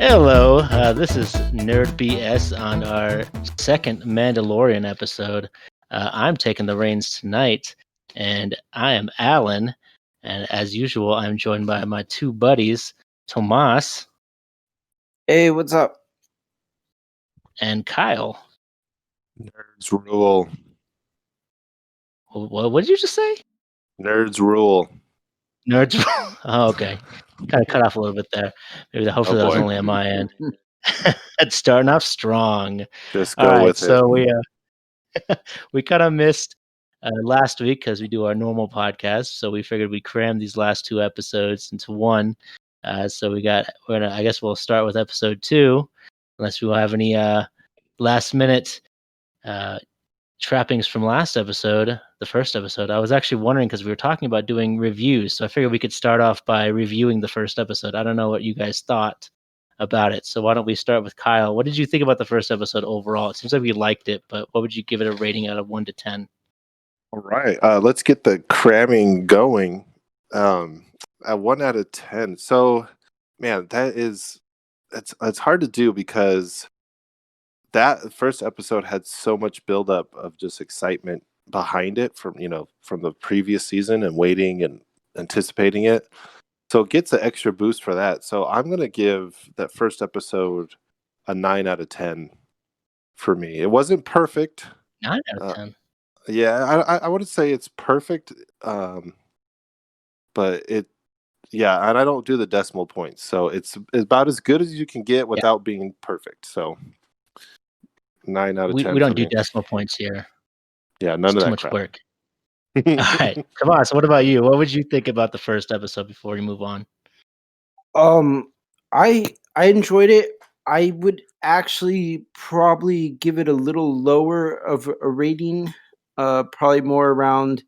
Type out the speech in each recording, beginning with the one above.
Hello, this is Nerd BS on our second Mandalorian episode. I'm taking the reins tonight, and I am Alan. And as usual, I'm joined by my two buddies, Tomas Hey, what's up? and Kyle. Nerds rule. What did you just say? Nerds rule. Nerds. Oh, okay. Kind of cut off a little bit there. Hopefully that was boy. only on my end. It's starting off strong. Just All go right, with so it. we kind of missed last week because we do our normal podcast, so we figured we'd cram these last two episodes into one. So I guess we'll start with episode 2, unless we will have any last minute trappings from last episode, the first episode. I was actually wondering because we were talking about doing reviews, so I figured we could start off by reviewing the first episode. I don't know what you guys thought about it, so why don't we start with Kyle? What did you think about the first episode overall? It seems like you liked it, but what would you give it a rating out of 1 to 10? All right. Let's get the cramming going. At 1 out of 10. So, man, it's hard to do because that first episode had so much buildup of just excitement behind it from the previous season and waiting and anticipating it. So it gets an extra boost for that. So I'm going to give that first episode a 9 out of 10 for me. It wasn't perfect. 9 out of 10. Yeah, I wouldn't say it's perfect, but and I don't do the decimal points, so it's about as good as you can get without being perfect. So 9 out of 10. We don't do decimal points here. Yeah, none of that too much crap. work. All right, come on. So, what about you? What would you think about the first episode before we move on? I enjoyed it. I would actually probably give it a little lower of a rating. Probably more around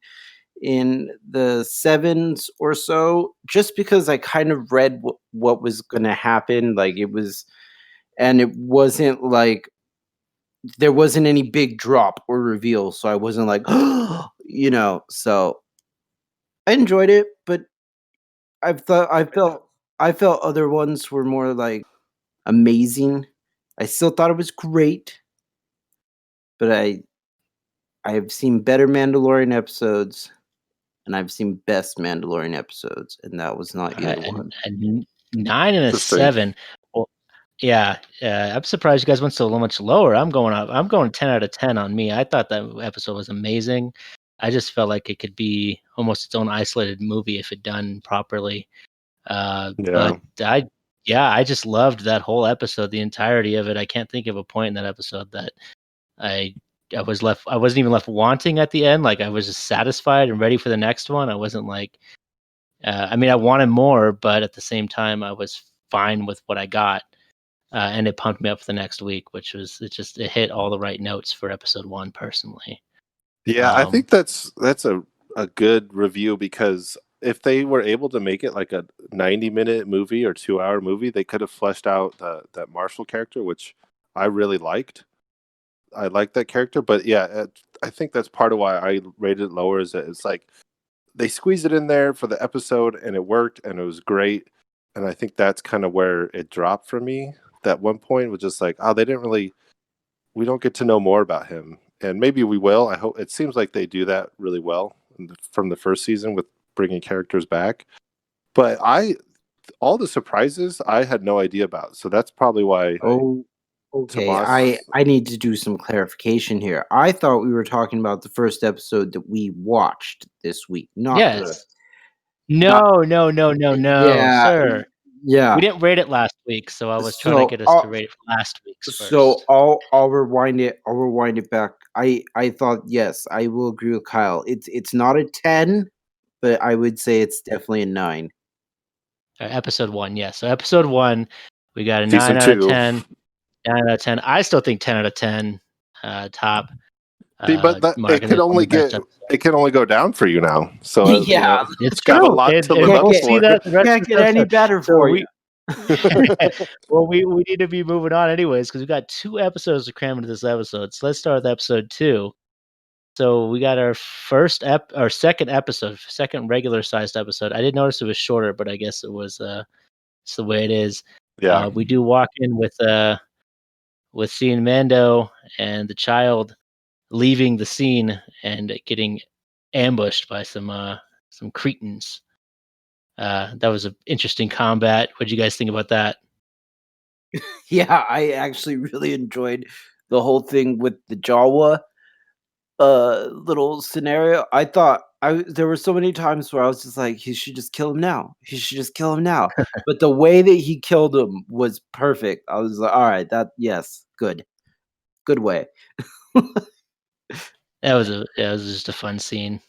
in the 7s or so, just because I kind of read what was going to happen. Like it wasn't like there wasn't any big drop or reveal, so I wasn't like, So I enjoyed it, but I felt other ones were more like amazing. I still thought it was great, but I've seen better Mandalorian episodes, and I've seen best Mandalorian episodes, and that was not either one. A 9 and a 7. Well, yeah, I'm surprised you guys went so much lower. I'm going 10 out of 10 on me. I thought that episode was amazing. I just felt like it could be almost its own isolated movie if it done properly. But I just loved that whole episode, the entirety of it. I can't think of a point in that episode that I wasn't even left wanting at the end. Like I was just satisfied and ready for the next one. I wasn't like, I wanted more, but at the same time, I was fine with what I got. And it pumped me up for the next week, it hit all the right notes for episode 1 personally. Yeah, I think that's a good review, because if they were able to make it like a 90-minute movie or 2-hour movie, they could have fleshed out that Marshall character, which I really liked. I like that character, but yeah, I think that's part of why I rated it lower. Is that it's like they squeezed it in there for the episode, and it worked, and it was great. And I think that's kind of where it dropped for me. That one point was just like, we don't get to know more about him, and maybe we will. I hope. It seems like they do that really well from the first season with bringing characters back. But all the surprises I had no idea about, so that's probably why. Okay, Tomas. I need to do some clarification here. I thought we were talking about the first episode that we watched this week, not Yes. No, sir. Yeah. We didn't rate it last week, so I was trying to get us to rate it for last week's first. So I'll rewind it. I'll rewind it back. I thought, yes, I will agree with Kyle. It's not a 10, but I would say it's definitely a 9. Episode 1, yes. So episode 1, we got a Season 9 out of 2. 10. 9 out of 10. I still think 10 out of 10 top. See, but it can only go down for you now. So yeah, it's got a lot to live up for. Can't get any better for you. Well, we need to be moving on anyways, because we got 2 episodes to cram into this episode. So let's start with episode 2. So we got our second regular sized episode. I did notice it was shorter, but I guess it was it's the way it is. Yeah. We do walk in with seeing Mando and the child leaving the scene and getting ambushed by some Cretans. That was an interesting combat. What do you guys think about that? Yeah, I actually really enjoyed the whole thing with the Jawa little scenario. I thought there were so many times where I was just like, he should just kill him now. He should just kill him now. But the way that he killed him was perfect. I was like, all right, yes, good way. That was it was just a fun scene.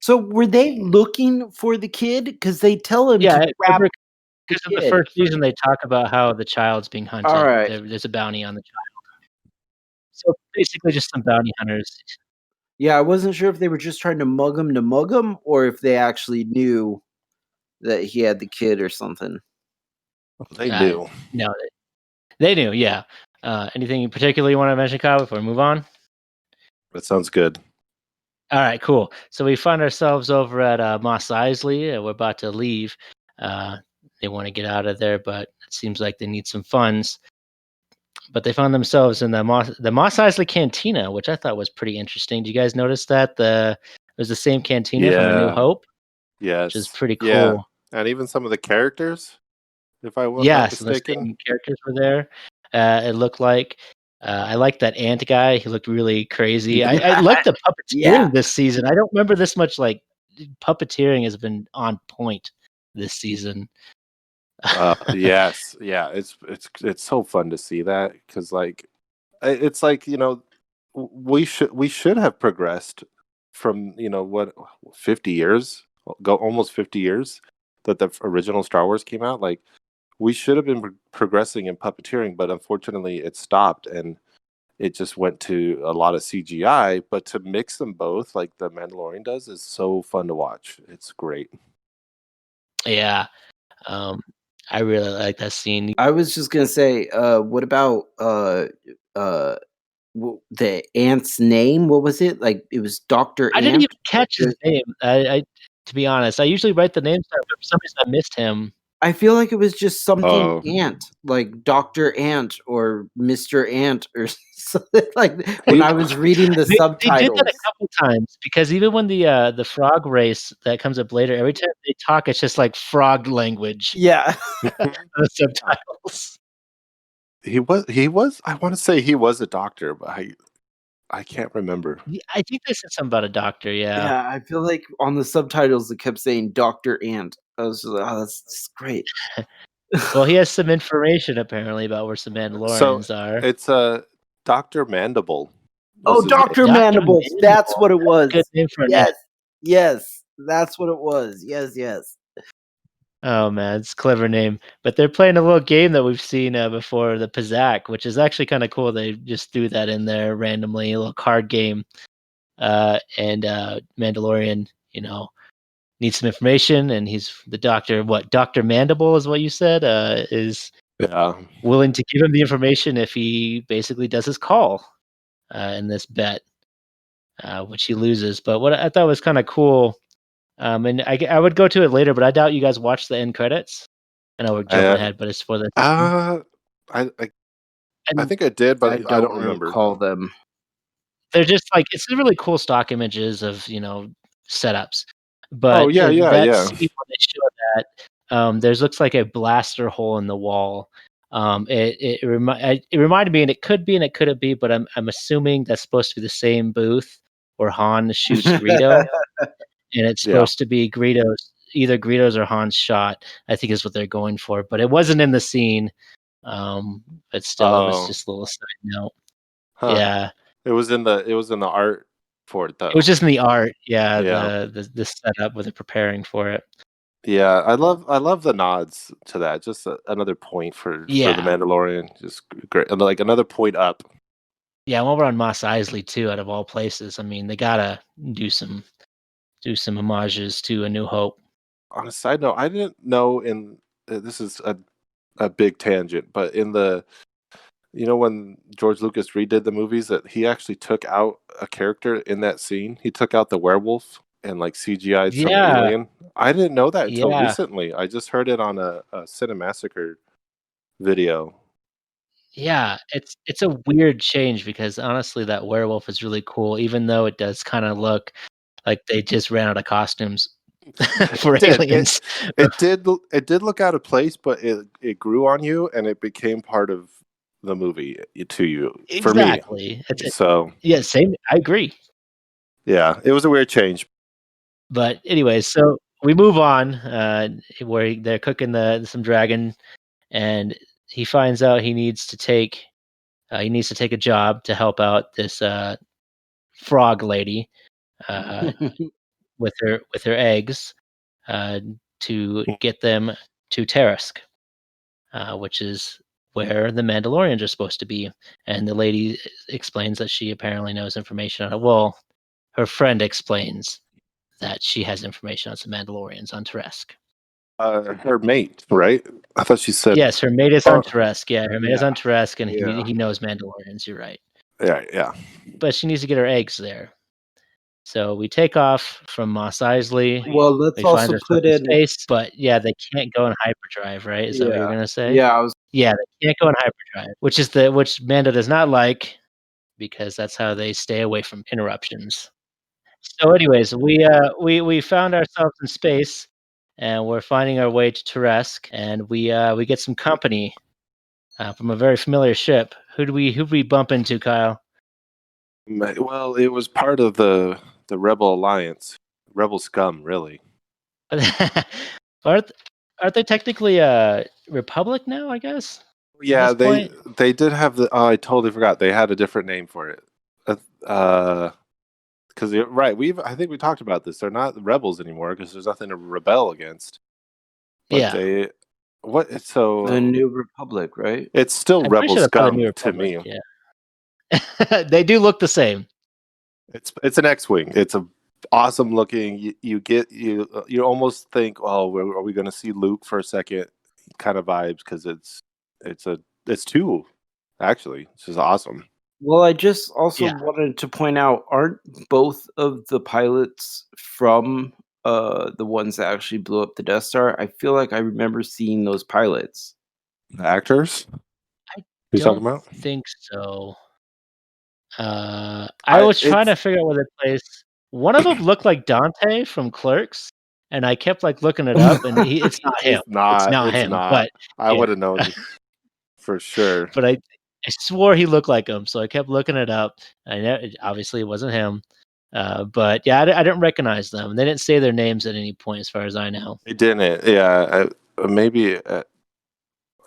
So were they looking for the kid? Because they tell him Yeah, to grab the because in the kid. first season they talk about how the child's being All hunted. right. There's a bounty on the child. So basically, just some bounty hunters. Yeah, I wasn't sure if they were just trying to mug him, or if they actually knew that he had the kid or something. They knew. No, they knew. Yeah. Anything in particular you want to mention, Kyle, before we move on? That sounds good. All right, cool. So we find ourselves over at Mos Eisley. We're about to leave. They want to get out of there, but it seems like they need some funds. But they found themselves in the Mos Eisley Cantina, which I thought was pretty interesting. Do you guys notice that it was the same cantina from A New Hope? Yes. Which is pretty cool. Yeah. And even some of the characters, if I was not So the mistaken. same characters were there. It looked like. I like that ant guy. He looked really crazy. I like the puppeteering Yeah. this season. I don't remember this much. Like puppeteering has been on point this season. Yes, yeah, it's so fun to see that because like it's like we should have progressed from what 50 years go almost 50 years that the original Star Wars came out. Like we should have been progressing in puppeteering, but unfortunately it stopped and it just went to a lot of CGI. But to mix them both like the Mandalorian does is so fun to watch. It's great. Yeah. I really like that scene. I was just gonna say, what about the ant's name? What was it? Like it was Dr. I didn't Ant? even catch his name. I to be honest, I usually write the names down, but for some reason I missed him. I feel like it was just something Oh. Ant, like Dr. Ant or Mr. Ant or something like when I was reading the They did subtitles. that a couple times because even when the frog race that comes up later, every time they talk, it's just like frog language. Yeah. The subtitles. He was I want to say he was a doctor, but I can't remember. Yeah, I think they said something about a doctor. Yeah. Yeah, I feel like on the subtitles it kept saying Dr. Ant. I was just like, oh, that's great. Well, he has some information apparently about where some So Mandalorians are. it's Dr. Mandible. Oh, was his name. Dr. Dr. Mandibles. That's Mandible. what it was. Good name for a name. Yes. Yes. That's what it was. Yes. Oh man, it's a clever name. But they're playing a little game that we've seen before, the Pizak, which is actually kind of cool. They just threw that in there randomly, a little card game. And Mandalorian, needs some information, and he's the doctor. What Dr. Mandible is what you said? Is willing to give him the information if he basically does his call in this bet, which he loses. But what I thought was kind of cool. And I would go to it later, but I doubt you guys watched the end credits. I know we're jumping ahead, but it's for the. I think I did, but I don't remember. Recall them. They're just like it's really cool stock images of setups. But Oh yeah. scene when they show that there's looks like a blaster hole in the wall. It reminded me, and it could be and it couldn't be, but I'm assuming that's supposed to be the same booth where Han shoots Greedo. And it's supposed to be either Greedo's or Han's shot, I think is what they're going for. But it wasn't in the scene. But still, it was just a little side note. Huh. Yeah. It was in the art for it though. It was just in the art, the setup where they're preparing for it. Yeah, I love the nods to that. Just another point for the Mandalorian. Just great, like another point up. Yeah, while we're on Mos Eisley too, out of all places, I mean, they gotta do some homages to A New Hope. On a side note, I didn't know this is a big tangent, but in the when George Lucas redid the movies, that he actually took out a character in that scene. He took out the werewolf and like CGI'd some alien. I didn't know that until recently. I just heard it on a Cinemassacre video. Yeah, it's a weird change because honestly, that werewolf is really cool, even though it does kind of look like they just ran out of costumes for It did. aliens. It did look out of place, but it grew on you, and it became part of the movie to you. For me, Exactly. so Yeah, same. I agree. yeah, it was a weird change. But anyway, so we move on where they're cooking some dragon, and he finds out he needs to take a job to help out this frog lady uh, with her eggs uh, to get them to Tarisk, which is where the Mandalorians are supposed to be. And the lady explains that she apparently knows information on it. Well, her friend explains that she has information on some Mandalorians on Tarisk. Her mate, right? I thought she said. Yes, her mate is on Tarisk. Yeah, her mate is Yeah. on Tarisk, and Yeah. he knows Mandalorians. You're right. Yeah. But she needs to get her eggs there. So we take off from Mos Eisley. Well, let's We find also ourselves put in in. space, but yeah, they can't go in hyperdrive, right? Is that what you're Yeah. gonna say? Yeah, I was. Yeah, they can't go in hyperdrive, which Mando does not like because that's how they stay away from interruptions. So, anyways, we found ourselves in space, and we're finding our way to Tarask, and we get some company from a very familiar ship. Who do we bump into, Kyle? Well, it was part of the Rebel Alliance, Rebel scum, really. aren't aren't they technically Republic now? I guess. At Yeah, this point, they did have the. Oh, I totally forgot. They had a different name for it. Because right, I think we talked about this. They're not rebels anymore because there's nothing to rebel against. But yeah. what? So The New Republic, right? it's still I'm pretty Rebel sure they're part of the New scum to Republic. me. Yeah, they do look the same. It's an X-wing. It's a awesome looking. You almost think, oh, are we going to see Luke for a second? Kind of vibes because it's two actually. It's just awesome. Well, I just also Yeah. wanted to point out, aren't both of the pilots from the ones that actually blew up the Death Star? I feel like I remember seeing those pilots. The actors I you talking don't about? think so. I was trying to figure out where they placed. One of them looked like Dante from Clerks, and I kept like looking it up, and it's not him. It's not. It's not It's him. not. But I yeah, would have known for sure. but I swore he looked like him, so I kept looking it up. I know obviously it wasn't him. But yeah, I didn't recognize them. They didn't say their names at any point, as far as I know. It didn't. Yeah,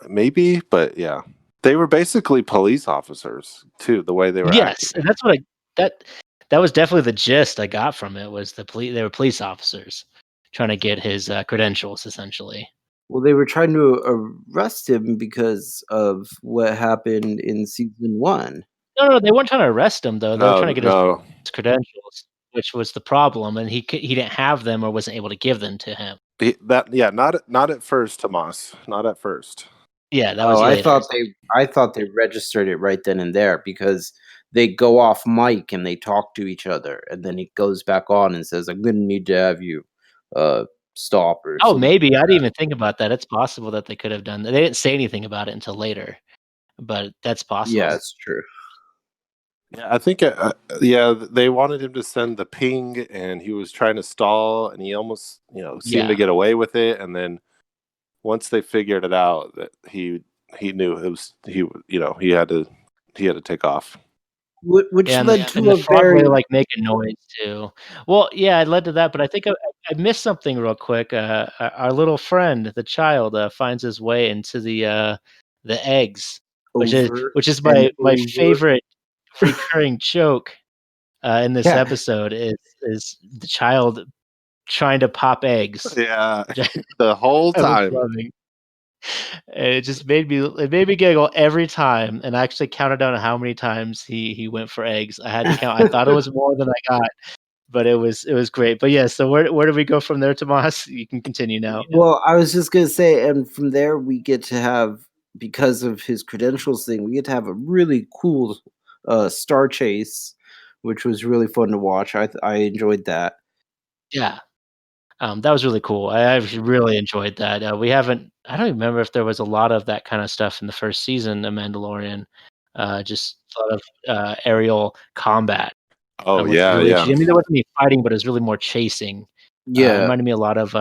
maybe, but yeah, they were basically police officers too. The way they were Yes, acting. and that's what that that was definitely the gist I got from it was they were police officers trying to get his credentials essentially. Well, they were trying to arrest him because of what happened in season 1. No, they weren't trying to arrest him though. They were trying to get No. his credentials, which was the problem, and he didn't have them or wasn't able to give them to him. Not at first, Tomas. Not at first. Yeah, that was Oh, later. I thought they registered it right then and there because they go off mic and they talk to each other, and then he goes back on and says, "I'm gonna need to have you stop," or Oh, something maybe like I didn't that. even think about that. It's possible that they could have done that. They didn't say anything about it until later, but that's Yeah, possible. it's true. Yeah, I think. Yeah, they wanted him to send the ping, and he was trying to stall, and he almost, seemed to Yeah. get away with it. And then once they figured it out, that he knew it was he had to take off. Which Yeah, led and to the a frog really very like making noise too. Well, yeah, it led to that, but I think I missed something real quick. Our little friend, the child, finds his way into the eggs, over which is and my over. favorite recurring joke in this Yeah. episode is the child trying to pop eggs. Yeah, the whole I was time. loving. And it made me giggle every time, and I actually counted down how many times he went for eggs. I had to count. I thought it was more than I got, but it was great. But yeah, so where do we go from there, Tomas? You can continue now. Well, I was just gonna say, and from there we get to have, because of his credentials thing, we get to have a really cool star chase, which was really fun to watch. I enjoyed that. Yeah, That was really cool. I really enjoyed that. I don't even remember if there was a lot of that kind of stuff in the first season of Mandalorian. Just a lot of aerial combat, Oh which is yeah, really yeah. interesting. I mean, there wasn't any fighting, but it was really more chasing. It Yeah. reminded me a lot of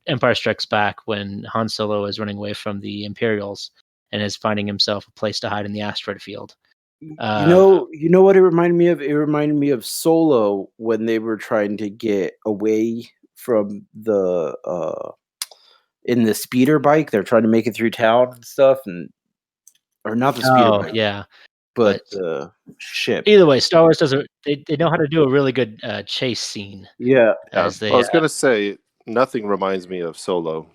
Empire Strikes Back when Han Solo is running away from the Imperials and is finding himself a place to hide in the asteroid field. Uh, You know what it reminded me of? It reminded me of Solo when they were trying to get away from the in the speeder bike. They're trying to make it through town and stuff, and or not the speeder oh bike, yeah, but but the ship. either way, Star Wars does they know how to do a really good chase scene Yeah. Yeah. as I they was gonna say nothing reminds me of Solo,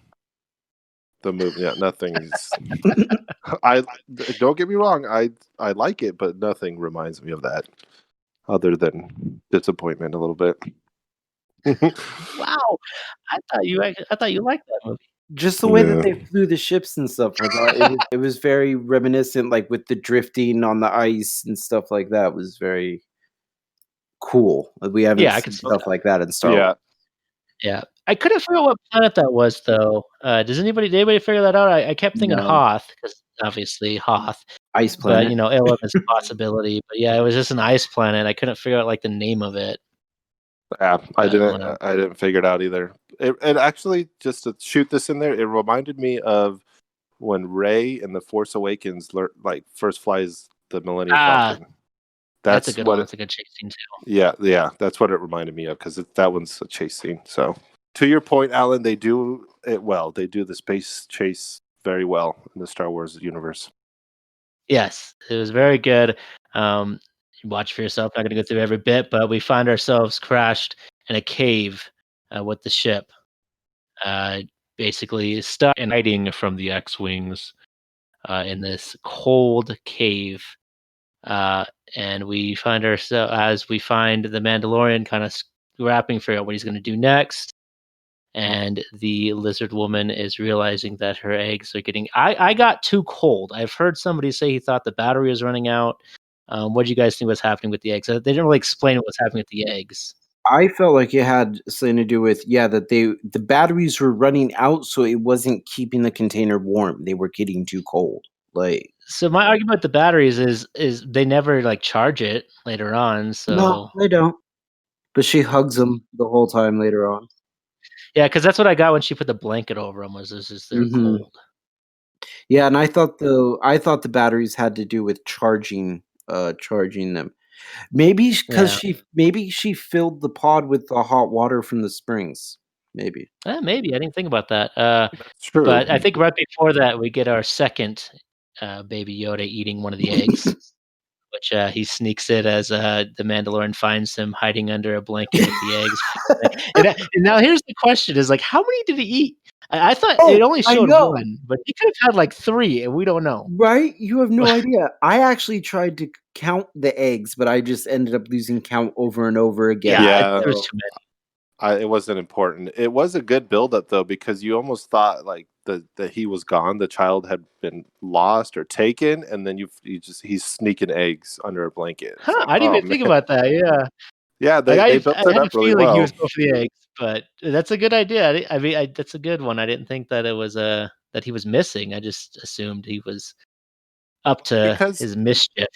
the movie. Yeah, nothing's. Don't get me wrong. I like it, but nothing reminds me of that, other than disappointment a little bit. wow, I thought you liked that movie. Just the way that Yeah. they flew the ships and stuff, I thought it was very reminiscent, like, with the drifting on the ice and stuff like that was very cool. We haven't Yeah, I could seen see stuff that. like that in Star Wars. Yeah. Yeah, I couldn't figure out what planet that was though. Did anybody figure that out? I kept thinking No. Hoth because obviously Hoth, Ice but planet. Ilum is a possibility. But yeah, it was just an ice planet. I couldn't figure out like the name of it. Yeah, But whatever. I didn't figure it out either. It actually, just to shoot this in there, it reminded me of when Rey in the Force Awakens first flies the Millennium Ah, Falcon. that's a That's good what one. it. That's a good chase scene too. Yeah, that's what it reminded me of because that one's a chase scene. So to your point, Alan, they do it well. They do the space chase very well in the Star Wars universe. Yes, it was very good. Watch for yourself. Not going to go through every bit, but we find ourselves crashed in a cave with the ship, uh, basically stuck and hiding from the X-wings in this cold cave. Uh, and we find ourselves as we find the Mandalorian kind of scrapping, figure out what he's going to do next. And the lizard woman is realizing that her eggs are getting. I got too cold. I've heard somebody say he thought the battery was running out. What do you guys think was happening with the eggs? They didn't really explain what's happening with the eggs. I felt like it had something to do with that the batteries were running out, so it wasn't keeping the container warm. They were getting too cold. Like, So my argument with the batteries is they never like charge it later on. no, So they don't. But she hugs them the whole time later on. yeah, because that's what I got when she put the blanket over them. Was this is they're Hmm. cold. Yeah, and I thought the batteries had to do with charging them. Maybe because Yeah, she filled the pod with the hot water from the springs. Maybe. maybe I didn't think about that. It's true. But I think right before that we get our second baby Yoda eating one of the eggs. Which he sneaks it as the Mandalorian finds him hiding under a blanket with the eggs. And now here's the question: is like, how many did he eat? I thought it Oh, only I showed know. one, but he could have had like 3, and we don't know. Right? You have no idea. I actually tried to count the eggs, but I just ended up losing count over and over again. Yeah, Yeah. there was So, too many. It wasn't important. It was a good build up though, because you almost thought like that he was gone. The child had been lost or taken, and then he's sneaking eggs under a blanket. It's Huh? like, I didn't oh even think man, about that. Yeah, yeah, like they built I it had up a really feeling he well was going for the eggs, but that's a good idea. That's a good one. I didn't think that it was that he was missing. I just assumed he was up to because his mischief.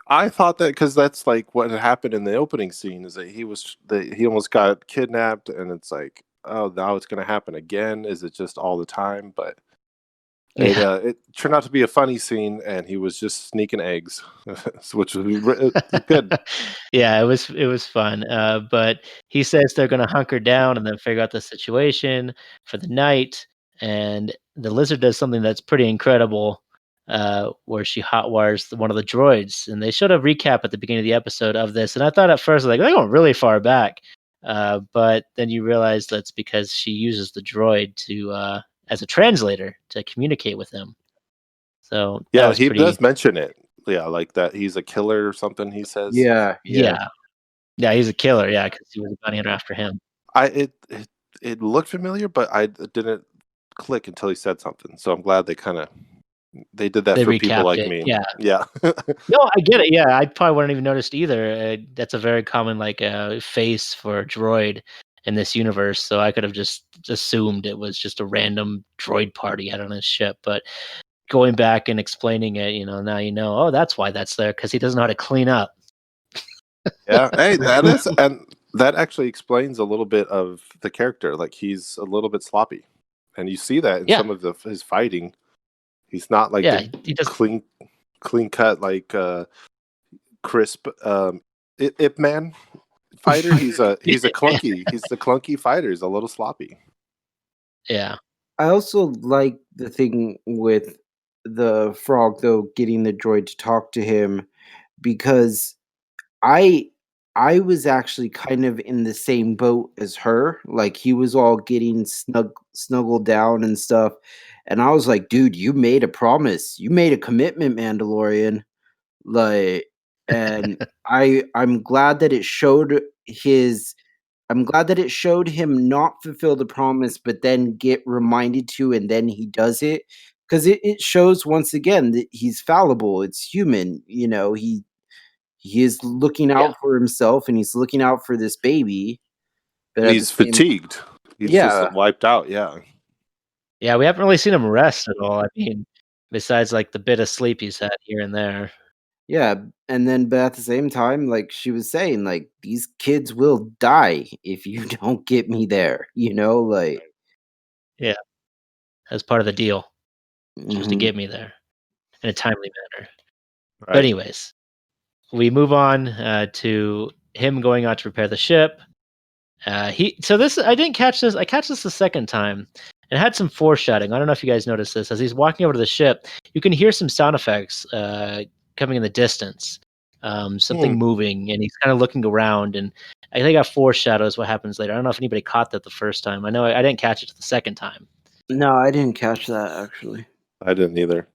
I thought that because that's like what had happened in the opening scene is that he almost got kidnapped, and it's like, oh, now it's going to happen again. Is it just all the time? But Yeah. it turned out to be a funny scene, and he was just sneaking eggs, which was good. Yeah, it was fun. But he says they're gonna hunker down and then figure out the situation for the night. And the lizard does something that's pretty incredible, where she hotwires one of the droids. And they showed a recap at the beginning of the episode of this. And I thought at first like they're going really far back, but then you realize that's because she uses the droid to as a translator to communicate with him. So that Yeah, was he pretty. does mention it. Yeah, like that he's a killer or something. He says. yeah. Yeah, yeah, he's a killer. Yeah, because he was a bounty hunter after him. I it looked familiar, but I didn't click until he said something. So I'm glad they did that They for people recapped like it. me. Yeah. Yeah. No, I get it. Yeah, I probably wouldn't even noticed either. That's a very common like face for a droid in this universe, so I could have just assumed it was just a random droid party out on his ship. But going back and explaining it, now oh, that's why that's there, because he doesn't know how to clean up. Yeah, hey, that is, and that actually explains a little bit of the character. Like, he's a little bit sloppy, and you see that in Yeah. some of his fighting. He's not like Yeah, the he does. clean cut, like crisp Ip Man fighter. He's a clunky. He's the clunky fighter. He's a little sloppy. Yeah. I also like the thing with the frog, though, getting the droid to talk to him, because I was actually kind of in the same boat as her. Like, he was all getting snuggled down and stuff, and I was like, dude, you made a promise, you made a commitment, Mandalorian. Like, and I'm glad that it showed his. I'm glad that it showed him not fulfill the promise, but then get reminded to, and then he does it. Because it shows once again that he's fallible. It's human. He is looking Yeah. out for himself, and he's looking out for this baby. But And at he's the same, fatigued. He's just wiped out. Yeah. Yeah, we haven't really seen him rest at all. I mean, besides like the bit of sleep he's had here and there. yeah, and then but at the same time, like she was saying, like, these kids will die if you don't get me there. Like. Yeah, as part of the deal, just to Mhm. get me there in a timely manner. Right. But anyways, we move on to him going out to repair the ship. I didn't catch this. I catch this the second time. It had some foreshadowing. I don't know if you guys noticed this. As he's walking over to the ship, you can hear some sound effects coming in the distance. Something moving, and he's kind of looking around. And I think that foreshadows what happens later. I don't know if anybody caught that the first time. I know I didn't catch it the second time. No, I didn't catch that actually. I didn't either.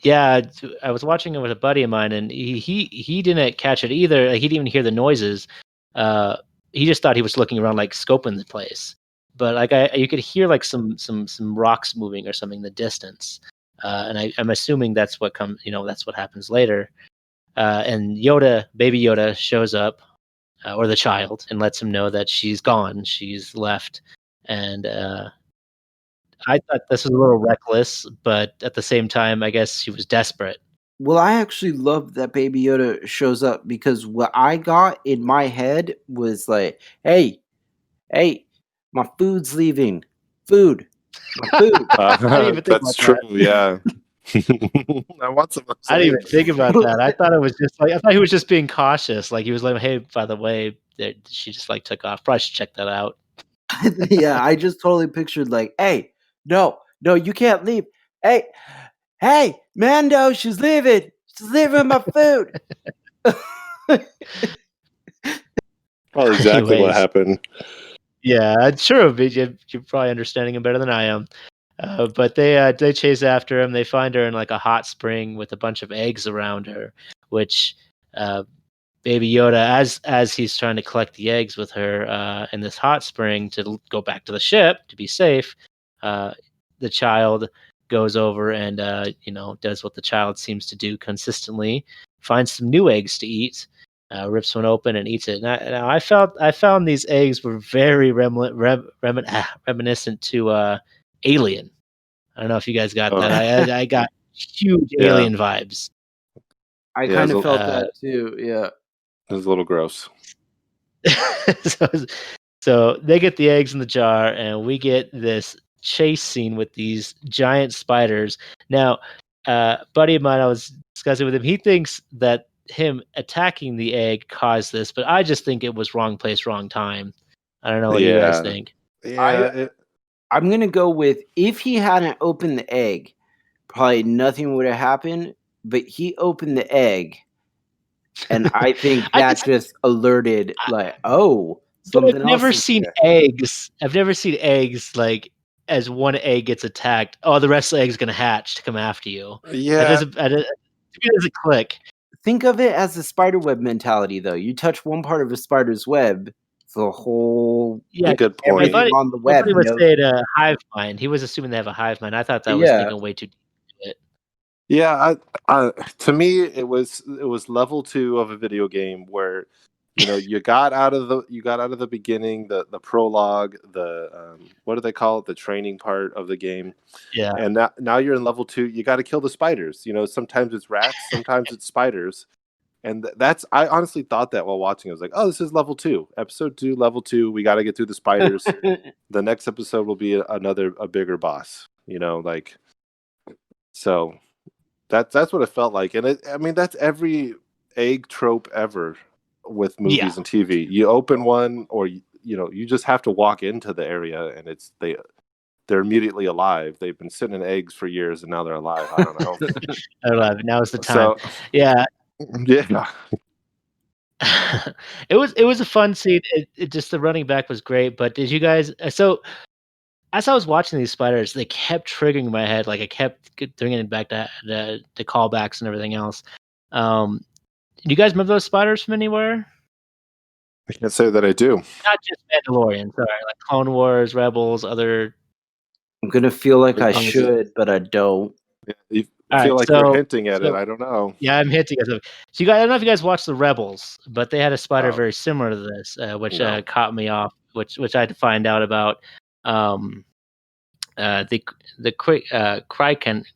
Yeah, I was watching it with a buddy of mine, and he didn't catch it either. Like, he didn't even hear the noises. Uh, he just thought he was looking around, like scoping the place. But like you could hear like some rocks moving or something in the distance. And I'm assuming that's what that's what happens later. And baby Yoda, shows up, or the child, and lets him know that she's gone, she's left, and I thought this was a little reckless, but at the same time, I guess she was desperate. Well, I actually love that Baby Yoda shows up, because what I got in my head was like, hey, my food's leaving. Food. My food. I didn't even think That's about true. Yeah. I want some. I didn't even think about that. I thought it was just like, I thought he was just being cautious. Like, he was like, "Hey, by the way, she just like took off. Probably should check that out." Yeah, I just totally pictured like, hey, no, you can't leave. Hey, Mando, she's leaving. She's leaving my food. Well, exactly what Anyways. happened. Yeah, I'm sure you're probably understanding him better than I am. But they chase after him. They find her in like a hot spring with a bunch of eggs around her, which Baby Yoda, as he's trying to collect the eggs with her in this hot spring to go back to the ship to be safe, the child goes over and does what the child seems to do consistently, finds some new eggs to eat, rips one open and eats it. Now I found these eggs were very reminiscent to Alien. I don't know if you guys got that. I got huge Alien vibes. I kind of felt that too. Yeah. It was a little gross. So they get the eggs in the jar, and we get this chase scene with these giant spiders. Now, buddy of mine, I was discussing with him. He thinks that him attacking the egg caused this, but I just think it was wrong place, wrong time. I don't know what you guys think. Yeah, I'm gonna go with, if he hadn't opened the egg, probably nothing would have happened. But he opened the egg, and I think that just alerted, like, oh, something else. I've never seen eggs. I've never seen eggs like, as one egg gets attacked, oh, the rest of the egg's gonna hatch to come after you. Yeah. It doesn't click. Think of it as a spider web mentality, though. You touch one part of a spider's web, the whole good point. on the web. My buddy was saying a hive mind. He was assuming they have a hive mind. I thought that was thinking way too deep into it. Yeah, to me, it was level 2 of a video game where You know, you got out of the beginning, the prologue, the what do they call it, the training part of the game, Yeah. and now you're in level 2. You got to kill the spiders. You know, sometimes it's rats, sometimes it's spiders, and that's I honestly thought that while watching. I was like, oh, this is level 2, episode 2, level 2. We got to get through the spiders. The next episode will be a bigger boss. You know, like so. That's what it felt like, and I mean that's every egg trope ever with movies and TV. You open one, or you know, you just have to walk into the area, and they're immediately alive. They've been sitting in eggs for years, and now they're alive. I don't know. I love it. Now is the time. So Yeah. yeah, It was a fun scene. It just the running back was great. But did you guys? So as I was watching these spiders, they kept triggering my head. Like I kept bringing it back to the callbacks and everything else. Do you guys remember those spiders from anywhere? I can't say that I do. Not just Mandalorian. Sorry, like Clone Wars, Rebels, other. I'm gonna feel like I things. should, but I don't. Yeah, you All feel right, like you're hinting at it. I don't know. Yeah, I'm hinting at it. So you guys, I don't know if you guys watched the Rebels, but they had a spider Oh. very similar to this, which No. caught me off. Which I had to find out about. The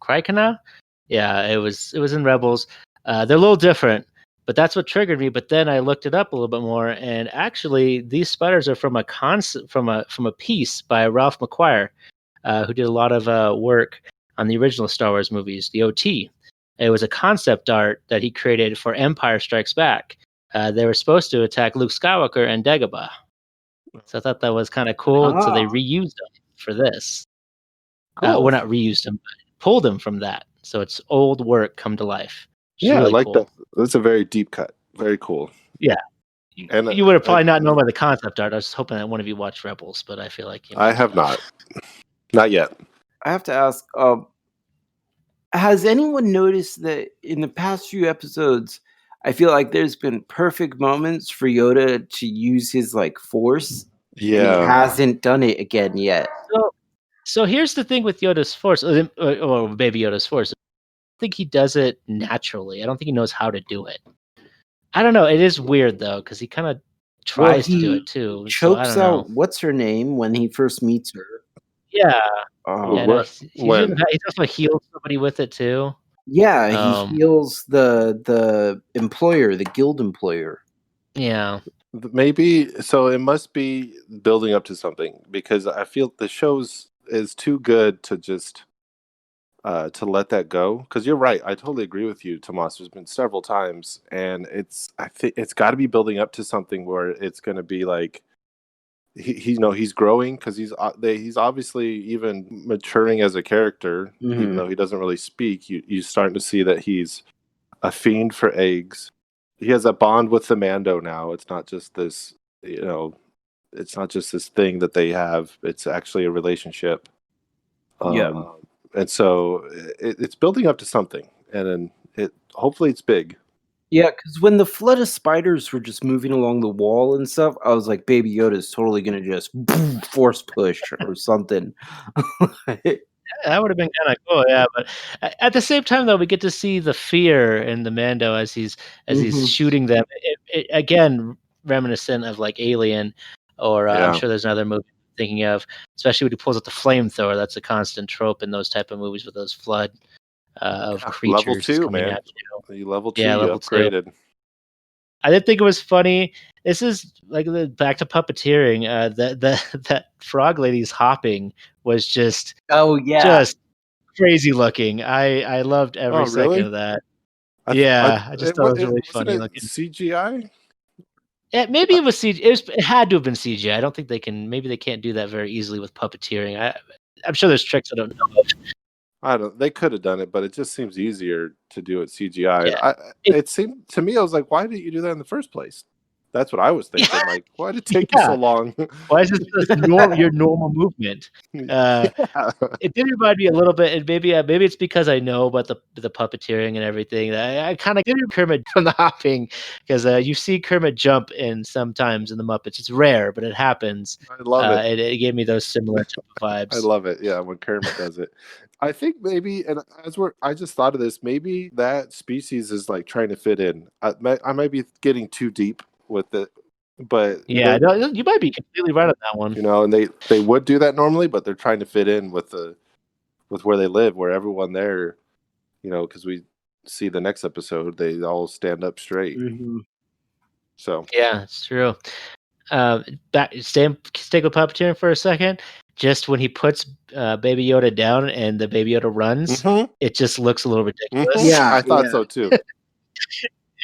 Krykana. Yeah, it was in Rebels. They're a little different, but that's what triggered me. But then I looked it up a little bit more, and actually, these spiders are from a piece by Ralph McQuire, who did a lot of work on the original Star Wars movies, the OT. It was a concept art that he created for Empire Strikes Back. They were supposed to attack Luke Skywalker and Dagobah. So I thought that was kind of cool. So they reused them for this. Cool. Well, not reused them, but pulled them from that. So it's old work come to life. Yeah, really I like cool. that. That's a very deep cut. Very cool. Yeah. And you would have probably not known by the concept art. I was hoping that one of you watched Rebels, but I feel like I have not. Not yet. I have to ask, has anyone noticed that in the past few episodes, I feel like there's been perfect moments for Yoda to use his like force. Yeah. And he hasn't done it again yet. So here's the thing with Yoda's force, or Baby Yoda's force. I think he does it naturally. I don't think he knows how to do it. I don't know. It is weird though, because he kind of tries to do it too. Chokes out what's her name when he first meets her. Yeah. Oh, he also heals somebody with it too. Yeah, he heals the employer, the guild employer. Yeah. Maybe so. It must be building up to something, because I feel the show's is too good to just to let that go. Because you're right, I totally agree with you, Tomas. There's been several times, and I think it's got to be building up to something where it's going to be like he's growing, because he's obviously even maturing as a character, even though he doesn't really speak. You're starting to see that he's a fiend for eggs. He has a bond with the Mando now. It's not just this, it's not just this thing that they have. It's actually a relationship. And so it's building up to something, and then hopefully it's big. Yeah, because when the flood of spiders were just moving along the wall and stuff, I was like, Baby Yoda is totally gonna just force push or something. That would have been kind of cool, yeah. But at the same time, though, we get to see the fear in the Mando as he's shooting them. It, again, reminiscent of like Alien, or I'm sure there's another movie I'm thinking of, especially when he pulls out the flamethrower. That's a constant trope in those type of movies with those flood of creatures. Level 2, man. At you. You level 2, level you upgraded. 2. I did think it was funny. This is like back to puppeteering. That frog lady's hopping was just just crazy looking. I loved every second of that. I just thought it was really funny looking. CGI? Yeah, maybe it was CGI. It had to have been CGI. I don't think they can't do that very easily with puppeteering. I'm sure there's tricks I don't know of. They could have done it, but it just seems easier to do it CGI. Yeah. It seemed to me, I was like, why didn't you do that in the first place? That's what I was thinking. Like, why did it take you so long? Why is this your normal movement? It did remind me a little bit, and maybe it's because I know about the puppeteering and everything. I kind of get Kermit from the hopping, because you see Kermit jump in sometimes in the Muppets. It's rare, but it happens. I love it. It gave me those similar type of vibes. I love it. Yeah, when Kermit does it. I think maybe, and I just thought of this, maybe that species is like trying to fit in. I might be getting too deep with it. But Yeah, no, you might be completely right on that one. and they would do that normally, but they're trying to fit in with where they live, where everyone there, because we see the next episode, they all stand up straight. Mm-hmm. So yeah, it's true. Stay with Puppeteering for a second. Just when he puts Baby Yoda down and the Baby Yoda runs, it just looks a little ridiculous. Yeah, I thought so too.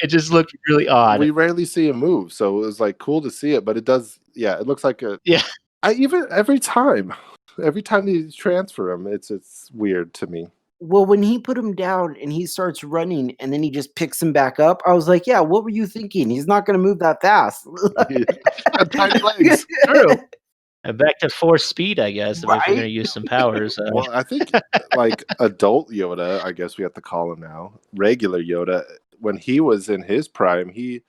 It just looked really odd. We rarely see him move, so it was like cool to see it, but it does. Yeah, it looks like a. Yeah. Every time they transfer him, it's weird to me. Well, when he put him down and he starts running and then he just picks him back up, I was like, yeah, what were you thinking? He's not going to move that fast. Tiny legs. True. Back to force speed, I guess, if you're going to Right? use some powers. Well, I think like adult Yoda, I guess we have to call him now, regular Yoda, when he was in his prime, he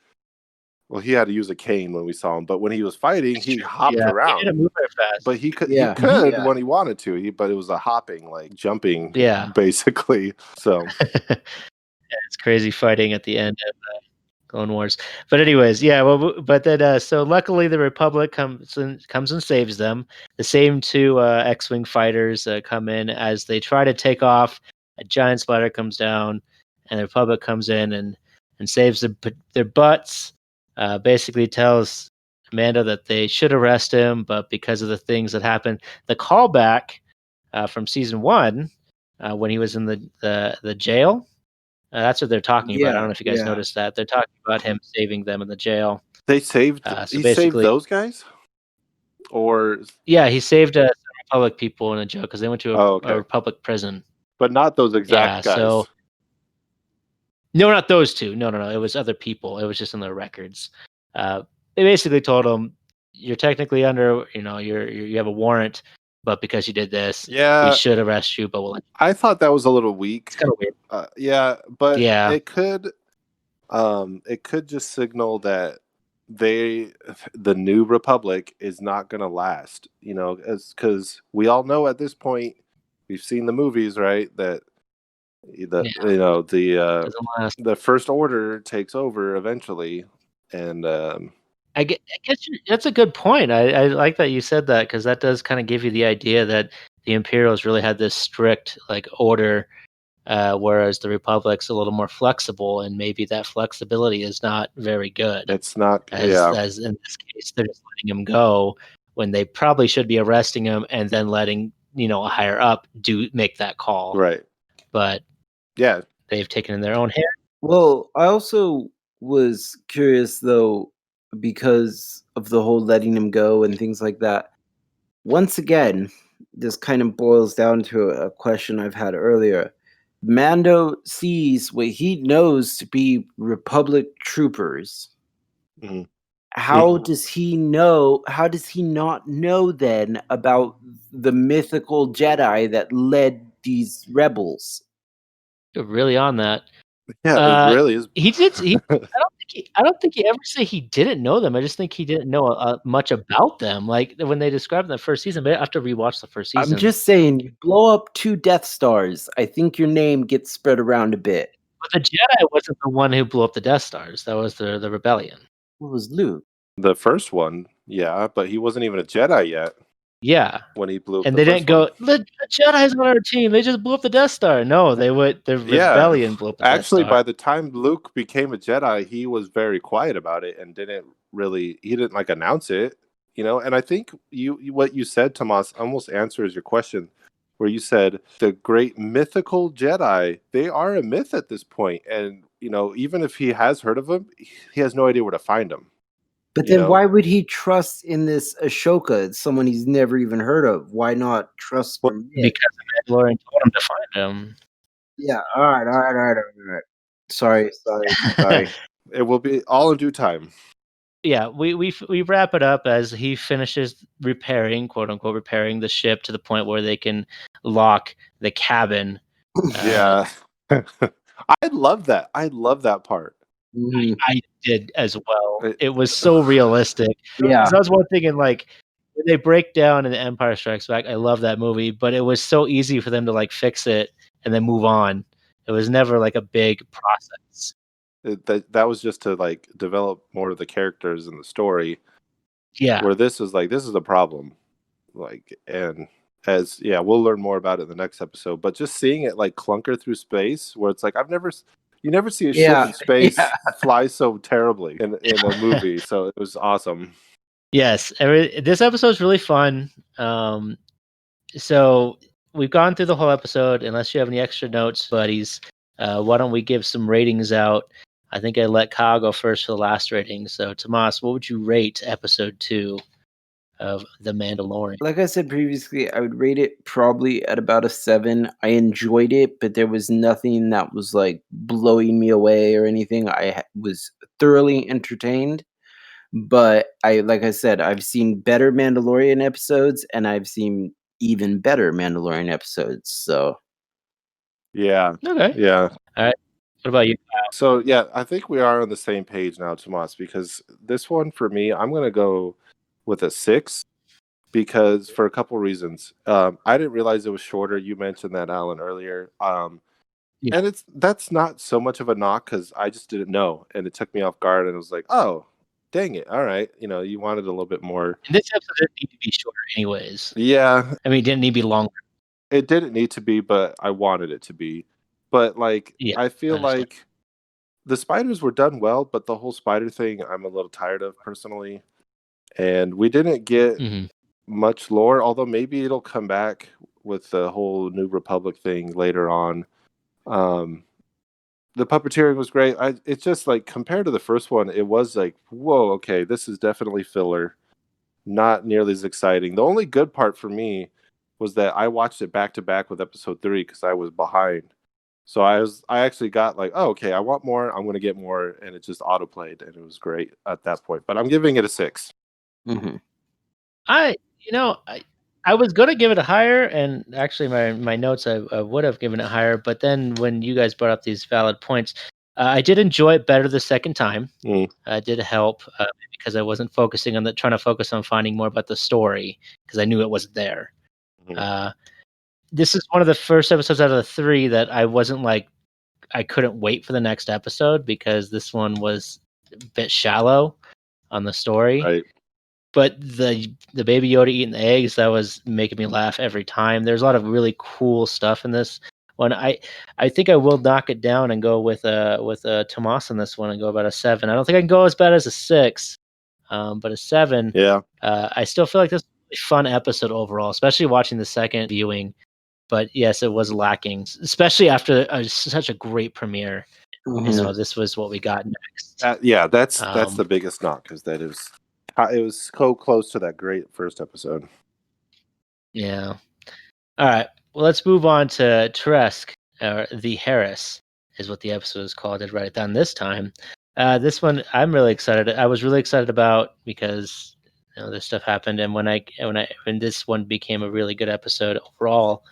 had to use a cane when we saw him, but when he was fighting, he hopped around. He didn't move very fast. But he could when he wanted to. But it was a hopping, like jumping, basically. So it's crazy fighting at the end of Clone Wars. But anyways, but then so luckily the Republic comes and saves them. The same two X-wing fighters come in as they try to take off. A giant spider comes down, and the Republic comes in and saves their butts. Basically tells Mando that they should arrest him, but because of the things that happened, the callback from season 1 when he was in the jail. That's what they're talking about. I don't know if you guys noticed that. They're talking about him saving them in the jail. They saved. He saved those guys, or he saved some Republic people in a jail because they went to a Republic prison. But not those exact guys. So no, not those two. No. It was other people. It was just in their records. They basically told him, "You're technically under. You have a warrant." But because you did this, we should arrest you. But I thought that was a little weak. It's kind of weird. It could just signal that the new Republic is not going to last. Because we all know at this point, we've seen the movies, right? That the First Order takes over eventually, and I guess that's a good point. I like that you said that because that does kind of give you the idea that the Imperials really had this strict order, whereas the Republic's a little more flexible, and maybe that flexibility is not very good. It's not as in this case, they're just letting him go when they probably should be arresting him and then letting a higher up make that call. Right. But they've taken in their own hand. Well, I also was curious though, because of the whole letting him go and things like that. Once again, this kind of boils down to a question I've had earlier. Mando sees what he knows to be Republic troopers. Mm-hmm. How does he know? How does he not know then about the mythical Jedi that led these rebels? You're really on that. Yeah, it really is. He did. I don't think he ever say he didn't know them. I just think he didn't know much about them. Like when they described the first season, but I have to rewatch the first season. I'm just saying, you blow up 2 Death Stars. I think your name gets spread around a bit. But the Jedi wasn't the one who blew up the Death Stars. That was the rebellion. It was Luke. The first one, but he wasn't even a Jedi yet. Yeah, when he blew up and they didn't go, the Jedi's on our team. They just blew up the Death Star. No, they would. The rebellion blew up the Death Star. Actually, by the time Luke became a Jedi, he was very quiet about it and didn't announce it. And I think what you said, Tomas, almost answers your question, where you said the great mythical Jedi, they are a myth at this point, and even if he has heard of them, he has no idea where to find them. But then why would he trust in this Ashoka, someone he's never even heard of? Why not trust him? Because the Mandalorian told him to find him. Yeah, all right. Sorry. It will be all in due time. Yeah, we wrap it up as he finishes repairing, quote unquote, repairing the ship to the point where they can lock the cabin. I love that. I love that part. Mm-hmm. I did as well. It was so realistic. Yeah, I was one thinking when they break down in The Empire Strikes Back. I love that movie, but it was so easy for them to fix it and then move on. It was never a big process. That was just to like develop more of the characters in the story. Yeah. Where this is like, this is a problem, like, and we'll learn more about it in the next episode. But just seeing it like clunker through space, where it's like you never see a ship in space fly so terribly in a movie. So it was awesome. Yes, this episode's really fun. So we've gone through the whole episode. Unless you have any extra notes, buddies, why don't we give some ratings out? I think I let Kyle go first for the last rating. So, Tomas, what would you rate episode 2 of The Mandalorian? Like I said previously, I would rate it probably at about a 7. I enjoyed it, but there was nothing that was like blowing me away or anything. I was thoroughly entertained. But like I said, I've seen better Mandalorian episodes, and I've seen even better Mandalorian episodes. So Yeah. Okay. Yeah. All right. What about you? So yeah, I think we are on the same page now, Tomas, because this one for me, I'm gonna go with a 6 because for a couple reasons. I didn't realize it was shorter. You mentioned that, Alan, earlier. Yeah. And that's not so much of a knock because I just didn't know, and it took me off guard, and it was like, oh, dang it! All right, you wanted a little bit more. And this episode didn't need to be shorter, anyways. Yeah, I mean, it didn't need to be longer. it didn't need to be, but I wanted it to be. But like, Yeah, I I feel understand. like the spiders were done well, but the whole spider thing, I'm a little tired of personally. And we didn't get Mhm. much lore, although maybe it'll come back with the whole New Republic thing later on. The puppeteering was great. It's just like compared to the first one, it was like, whoa, okay, this is definitely filler. Not nearly as exciting. The only good part for me was that I watched it back to back with episode 3 because I was behind. So I actually got like, oh, okay, I want more. I'm going to get more, and it just autoplayed, and it was great at that point. But I'm giving it a 6. Mm-hmm. I was gonna give it a higher, and actually, my notes I would have given it higher, but then when you guys brought up these valid points, I did enjoy it better the second time. It did help because I wasn't focusing on trying to focus on finding more about the story because I knew it wasn't there. This is one of the first episodes out of the 3 that I wasn't like I couldn't wait for the next episode because this one was a bit shallow on the story. Right. But the Baby Yoda eating the eggs, that was making me laugh every time. There's a lot of really cool stuff in this one. I think I will knock it down and go with Tomas on this one and go about a 7. I don't think I can go as bad as a 6, but a 7. Yeah. I still feel like this was a fun episode overall, especially watching the second viewing. But yes, it was lacking, especially after such a great premiere. Mm-hmm. This was what we got next. That's the biggest knock, is that it was so close to that great first episode. Yeah. All right. Well, let's move on to Tresk, or the Harris, is what the episode is called. I did write it down this time. This one I'm really excited. I was really excited about because this stuff happened, and when this one became a really good episode overall.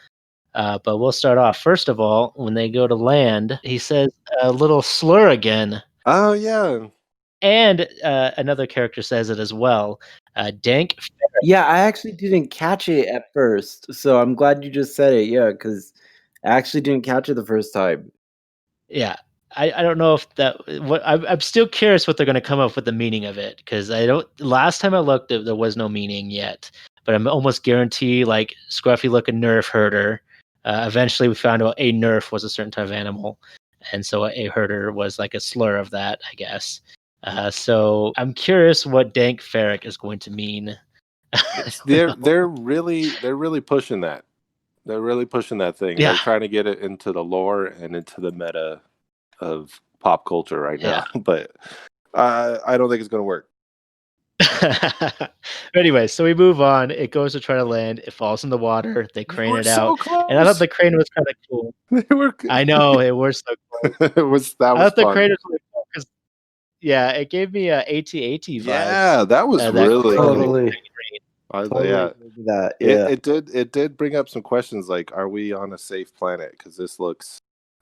But we'll start off. First of all, when they go to land, he says a little slur again. Oh, yeah. And another character says it as well. Dank. Yeah, I actually didn't catch it at first. So I'm glad you just said it. Yeah, because I actually didn't catch it the first time. Yeah. I don't know if I'm still curious what they're going to come up with the meaning of it, because last time I looked, there was no meaning yet, but I'm almost guarantee like scruffy looking nerf herder. Eventually we found out a nerf was a certain type of animal, and so a herder was like a slur of that, I guess. So I'm curious what Dank Ferric is going to mean. They're really pushing that. They're really pushing that thing. Yeah. They're trying to get it into the lore and into the meta of pop culture right now. But I don't think it's going to work. Anyway, so we move on. It goes to try to land. It falls in the water. They crane it out. So close. And I thought the crane was kind of cool. I know, it was so close. I thought the crane was really cool because, yeah, it gave me AT-AT vibes. Yeah, that was really totally. Cool. Yeah, it did bring up some questions like, are we on a safe planet? Because this looks,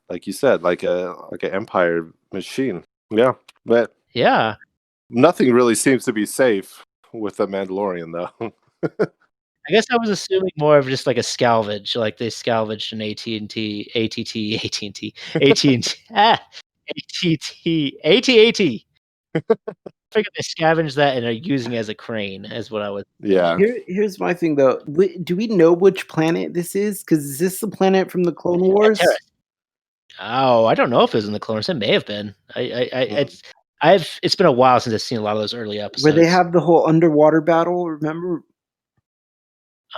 like you said, like an Empire machine. Yeah, but yeah, nothing really seems to be safe with the Mandalorian, though. I guess I was assuming more of just like a salvage, like they salvaged an AT&T, ATT. AT-AT. I figured they scavenged that and are using it as a crane, is what I was Yeah. thinking. Here's my thing though. Do we know which planet this is? Because is this the planet from the Clone Yeah, Wars? Terrace. Oh, I don't know if it was in the Clone Wars. It may have been. It's been a while since I've seen a lot of those early episodes. Where they have the whole underwater battle, remember?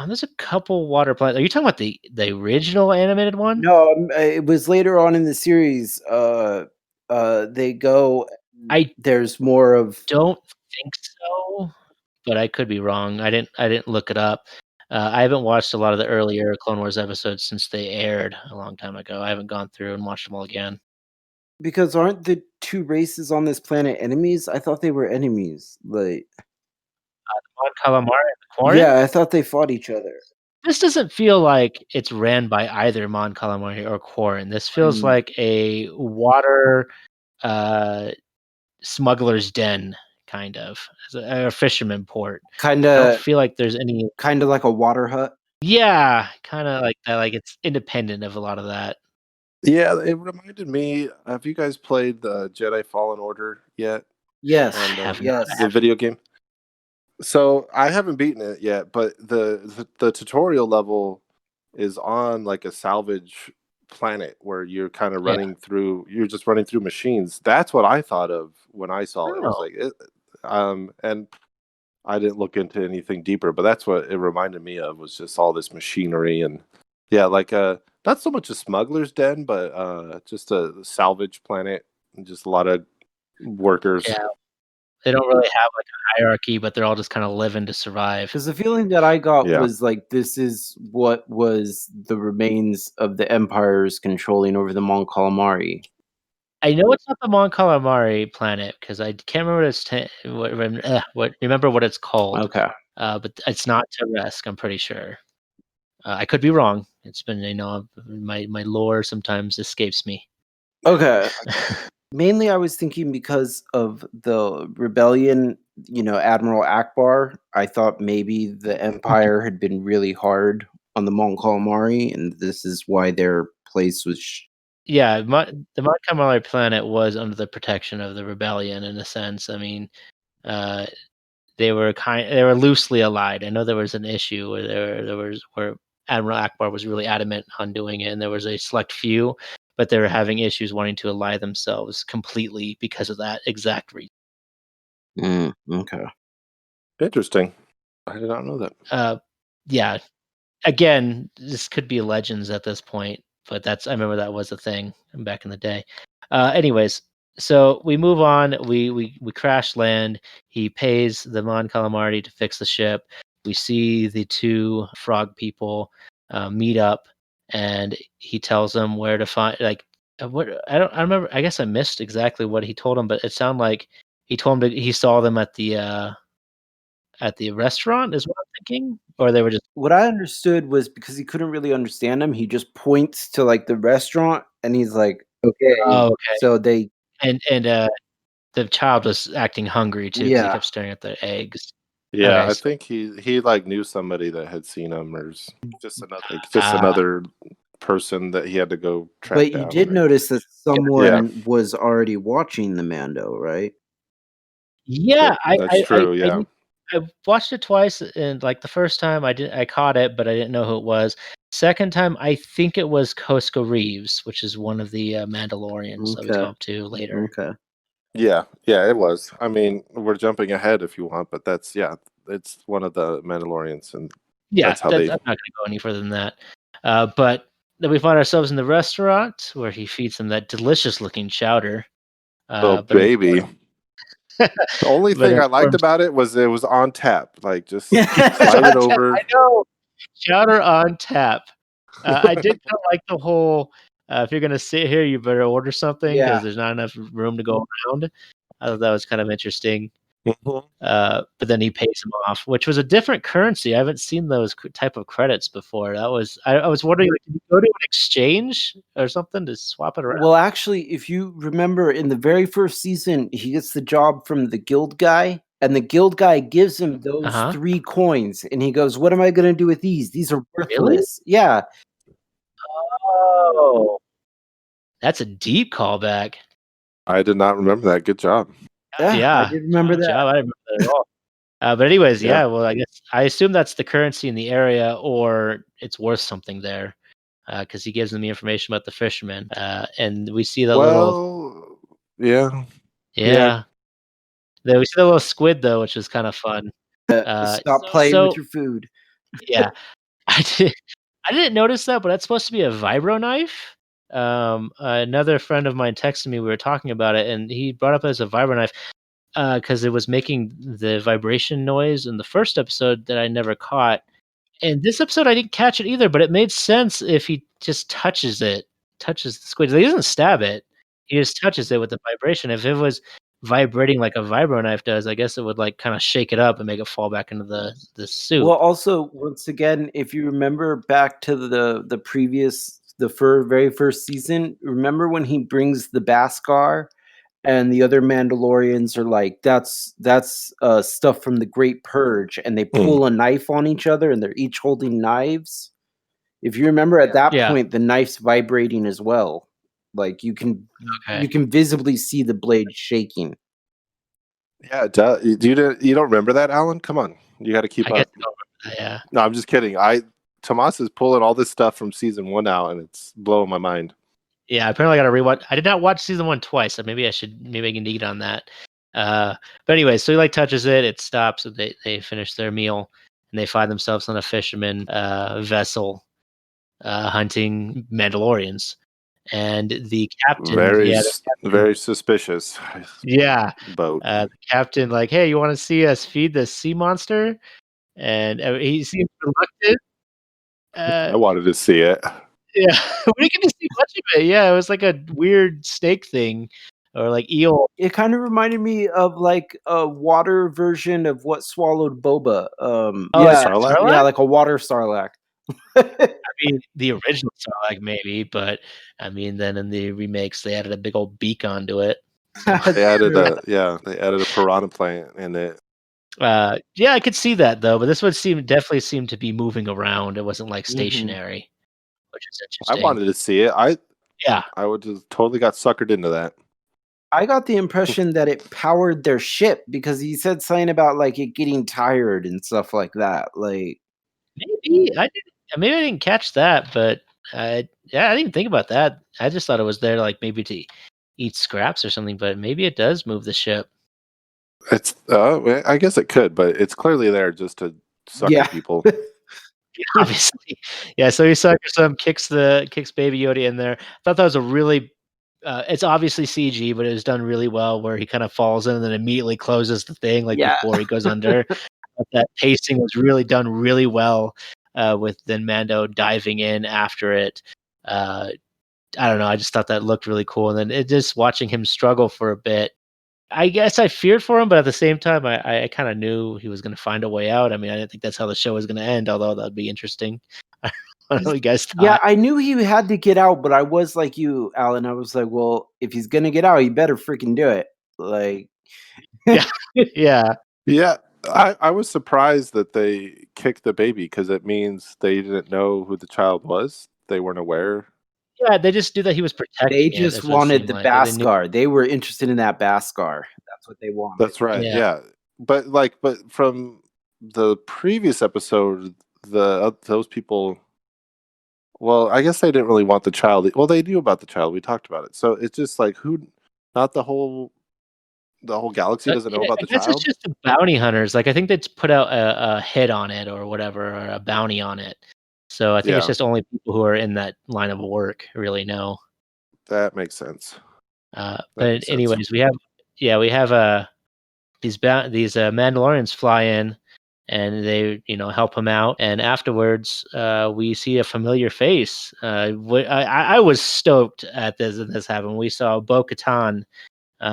There's a couple water planets. Are you talking about the original animated one? No, it was later on in the series. They go. I There's more of. don't think so, but I could be wrong. I didn't look it up. I haven't watched a lot of the earlier Clone Wars episodes since they aired a long time ago. I haven't gone through and watched them all again. Because aren't the two races on this planet enemies? I thought they were enemies. Like, Mon Calamari and the Quarren? yeah, I thought they fought each other. This doesn't feel like it's ran by either Mon Calamari or Quarren. This feels like a water smuggler's den, kind of, a fisherman port. I don't feel like there's any. Kind of like a water hut. Yeah, kind of like that. Like it's independent of a lot of that. Yeah, it reminded me. Have you guys played the Jedi Fallen Order yet? Yes, I have yes. not. The video game. So I haven't beaten it yet, but the tutorial level is on like a salvage planet where you're kind of running through. You're just running through machines. That's what I thought of when I saw it. It was like and I didn't look into anything deeper, but that's what it reminded me of, was just all this machinery and like not so much a smuggler's den, but just a salvage planet and just a lot of workers. Yeah. They don't really have like a hierarchy, but they're all just kind of living to survive. Because the feeling that I got was like this is what was the remains of the Empire's controlling over the Mon Calamari. I know it's not the Mon Calamari planet because I can't remember remember what it's called. Okay. But it's not Teresk, I'm pretty sure. I could be wrong. It's been, my lore sometimes escapes me. Okay. Mainly I was thinking because of the rebellion, Admiral Akbar. I thought maybe the Empire had been really hard on the Mon Calamari, and this is why their place was. Yeah, the Mon Calamari planet was under the protection of the rebellion in a sense. I mean, they were loosely allied. I know there was an issue where Admiral Akbar was really adamant on doing it, and there was a select few, but they were having issues wanting to ally themselves completely because of that exact reason. Okay. Interesting. I did not know that. Yeah. Again, this could be legends at this point, but I remember that was a thing back in the day. Anyways, so we move on. We crash land. He pays the Mon Calamari to fix the ship. We see the two frog people meet up, and he tells them where to find. Like, what I remember. I guess I missed exactly what he told them, but it sounded like he told him he saw them at the restaurant. Is what I'm thinking, or they were just. What I understood was because he couldn't really understand him, he just points to like the restaurant, and he's like, "Okay." Oh, okay. So they and the child was acting hungry too because he kept staring at the eggs. Yeah, Okay, I think he like knew somebody that had seen him, or just another person that he had to go track But down. you did notice that someone was already watching the Mando, right? Yeah, that's true. Yeah, I watched it twice, and like the first time I caught it, but I didn't know who it was. Second time, I think it was Cosco Reeves, which is one of the Mandalorians that we talk to later. Okay. Yeah, it was. I mean, we're jumping ahead if you want, but it's one of the Mandalorians, and that's how I'm not going to go any further than that. But then we find ourselves in the restaurant where he feeds them that delicious-looking chowder. Baby. The only thing I liked about it was on tap. Like, just slide it over. I know. Chowder on tap. I did kind of like the whole, if you're going to sit here, you better order something because there's not enough room to go around. I thought that was kind of interesting. But then he pays him off, which was a different currency. I haven't seen those type of credits before. I was wondering, like, did he go to an exchange or something to swap it around? Well, actually, if you remember, in the very first season, he gets the job from the guild guy, and the guild guy gives him those 3 coins, and he goes, "What am I going to do with these? These are worthless." Really? Yeah. Oh, that's a deep callback. I did not remember that. Good job. Yeah, I did remember good that. job. I didn't remember that at all. But anyways, Yeah. well, I assume that's the currency in the area, or it's worth something there, because he gives them the information about the fishermen, and we see that little, yeah. yeah, we see the little squid though, which was kind of fun. Stop playing with your food. Yeah, I did. I didn't notice that, but that's supposed to be a vibro knife. Another friend of mine texted me. We were talking about it, and he brought up as a vibro knife because it was making the vibration noise in the first episode that I never caught. In this episode, I didn't catch it either, but it made sense if he just touches the squid. He doesn't stab it; he just touches it with the vibration. If it was vibrating like a vibro knife does, I guess it would like kind of shake it up and make it fall back into the soup. Well, also, once again, if you remember back to the previous very first season, remember when he brings the Baskar and the other Mandalorians are like, that's stuff from the Great Purge, and they pull a knife on each other, and they're each holding knives. If you remember, at that Yeah. point, the knife's vibrating as well. Like you can visibly see the blade shaking. Yeah, you don't remember that, Alan? Come on, you got to keep I guess up. I don't remember that, yeah. No, I'm just kidding. Tomas is pulling all this stuff from season 1 out, and it's blowing my mind. Yeah, apparently I got to rewatch. I did not watch season 1 twice, so maybe I can dig on that. But anyway, so he like touches it, it stops, so they finish their meal, and they find themselves on a fisherman vessel hunting Mandalorians, and the captain, very suspicious. yeah, Boat. the captain like, hey, you want to see us feed the sea monster? And he seems reluctant. I wanted to see it. Yeah, we didn't get to see much of it. Yeah, it was like a weird snake thing, or like eel. It kind of reminded me of like a water version of what swallowed Boba. Sarlacc? Yeah, like a water sarlacc. I mean, the original Sarlacc maybe, but I mean, then in the remakes they added a big old beak onto it. So. They added a piranha plant in it. Yeah, I could see that though, but this one definitely seemed to be moving around. It wasn't like stationary, which is interesting. I wanted to see it. Yeah, I would just totally got suckered into that. I got the impression that it powered their ship because he said something about like it getting tired and stuff like that. Like maybe I didn't catch that, but I didn't think about that. I just thought it was there like maybe to eat scraps or something, but maybe it does move the ship. It's I guess it could, but it's clearly there just to sucker people. Obviously, yeah. So he suckers him, kicks Baby Yoda in there. I thought that was a really. It's obviously CG, but it was done really well. Where he kind of falls in and then immediately closes the thing, like before he goes under. That pacing was really done really well. With then Mando diving in after it. I don't know. I just thought that looked really cool, and then just watching him struggle for a bit. I guess I feared for him, but at the same time, I kind of knew he was going to find a way out. I mean, I didn't think that's how the show was going to end, although that'd be interesting. I don't know what you guys thought. Yeah, I knew he had to get out, but I was like you, Alan. I was like, well, if he's going to get out, he better freaking do it. Like, yeah. I was surprised that they kicked the baby because it means they didn't know who the child was. They weren't aware. Yeah, they just knew that he was protecting. They just wanted the Baskar. They were interested in that Baskar. That's what they wanted. That's right. Yeah. But from the previous episode, those people. Well, I guess they didn't really want the child. Well, they knew about the child. We talked about it. So it's just like not the whole galaxy doesn't know about the child. It's just the bounty hunters. Like I think they put out a hit on it or whatever, or a bounty on it. So I think it's just only people who are in that line of work really know. That makes sense. But anyways, we have these Mandalorians fly in, and they help him out. And afterwards, we see a familiar face. I was stoked at this happened. We saw Bo-Katan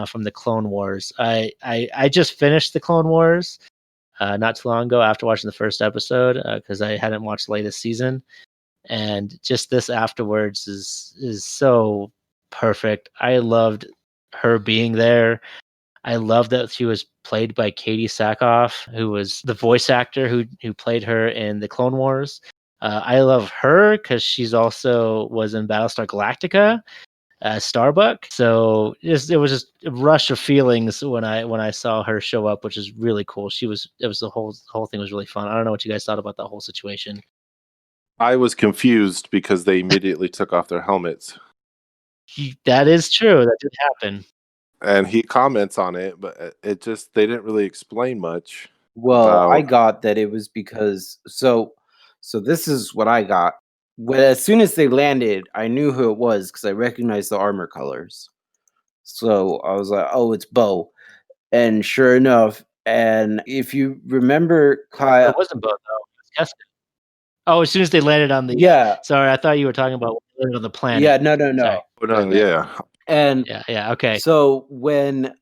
from the Clone Wars. I just finished the Clone Wars not too long ago after watching the first episode because I hadn't watched the latest season. And just this afterwards is so perfect. I loved her being there. I love that she was played by Katie Sackhoff, who was the voice actor who played her in the Clone Wars. I love her because she's also was in Battlestar Galactica, Starbuck. So it was just a rush of feelings when I saw her show up, which is really cool. It was the whole thing was really fun. I don't know what you guys thought about that whole situation. I was confused because they immediately took off their helmets. That is true. That did happen. And he comments on it, but it just they didn't really explain much Well, I about. got that it was because so this is what I got. When as soon as they landed, I knew who it was because I recognized the armor colors. So I was like, "Oh, it's Bo." And sure enough, and if you remember It Kyle, wasn't both though. It was Keska. Oh, as soon as they landed on the yeah, sorry, I thought you were talking about when they landed on the planet. yeah, no. Sorry. Oh, no, yeah, And Yeah, okay. so when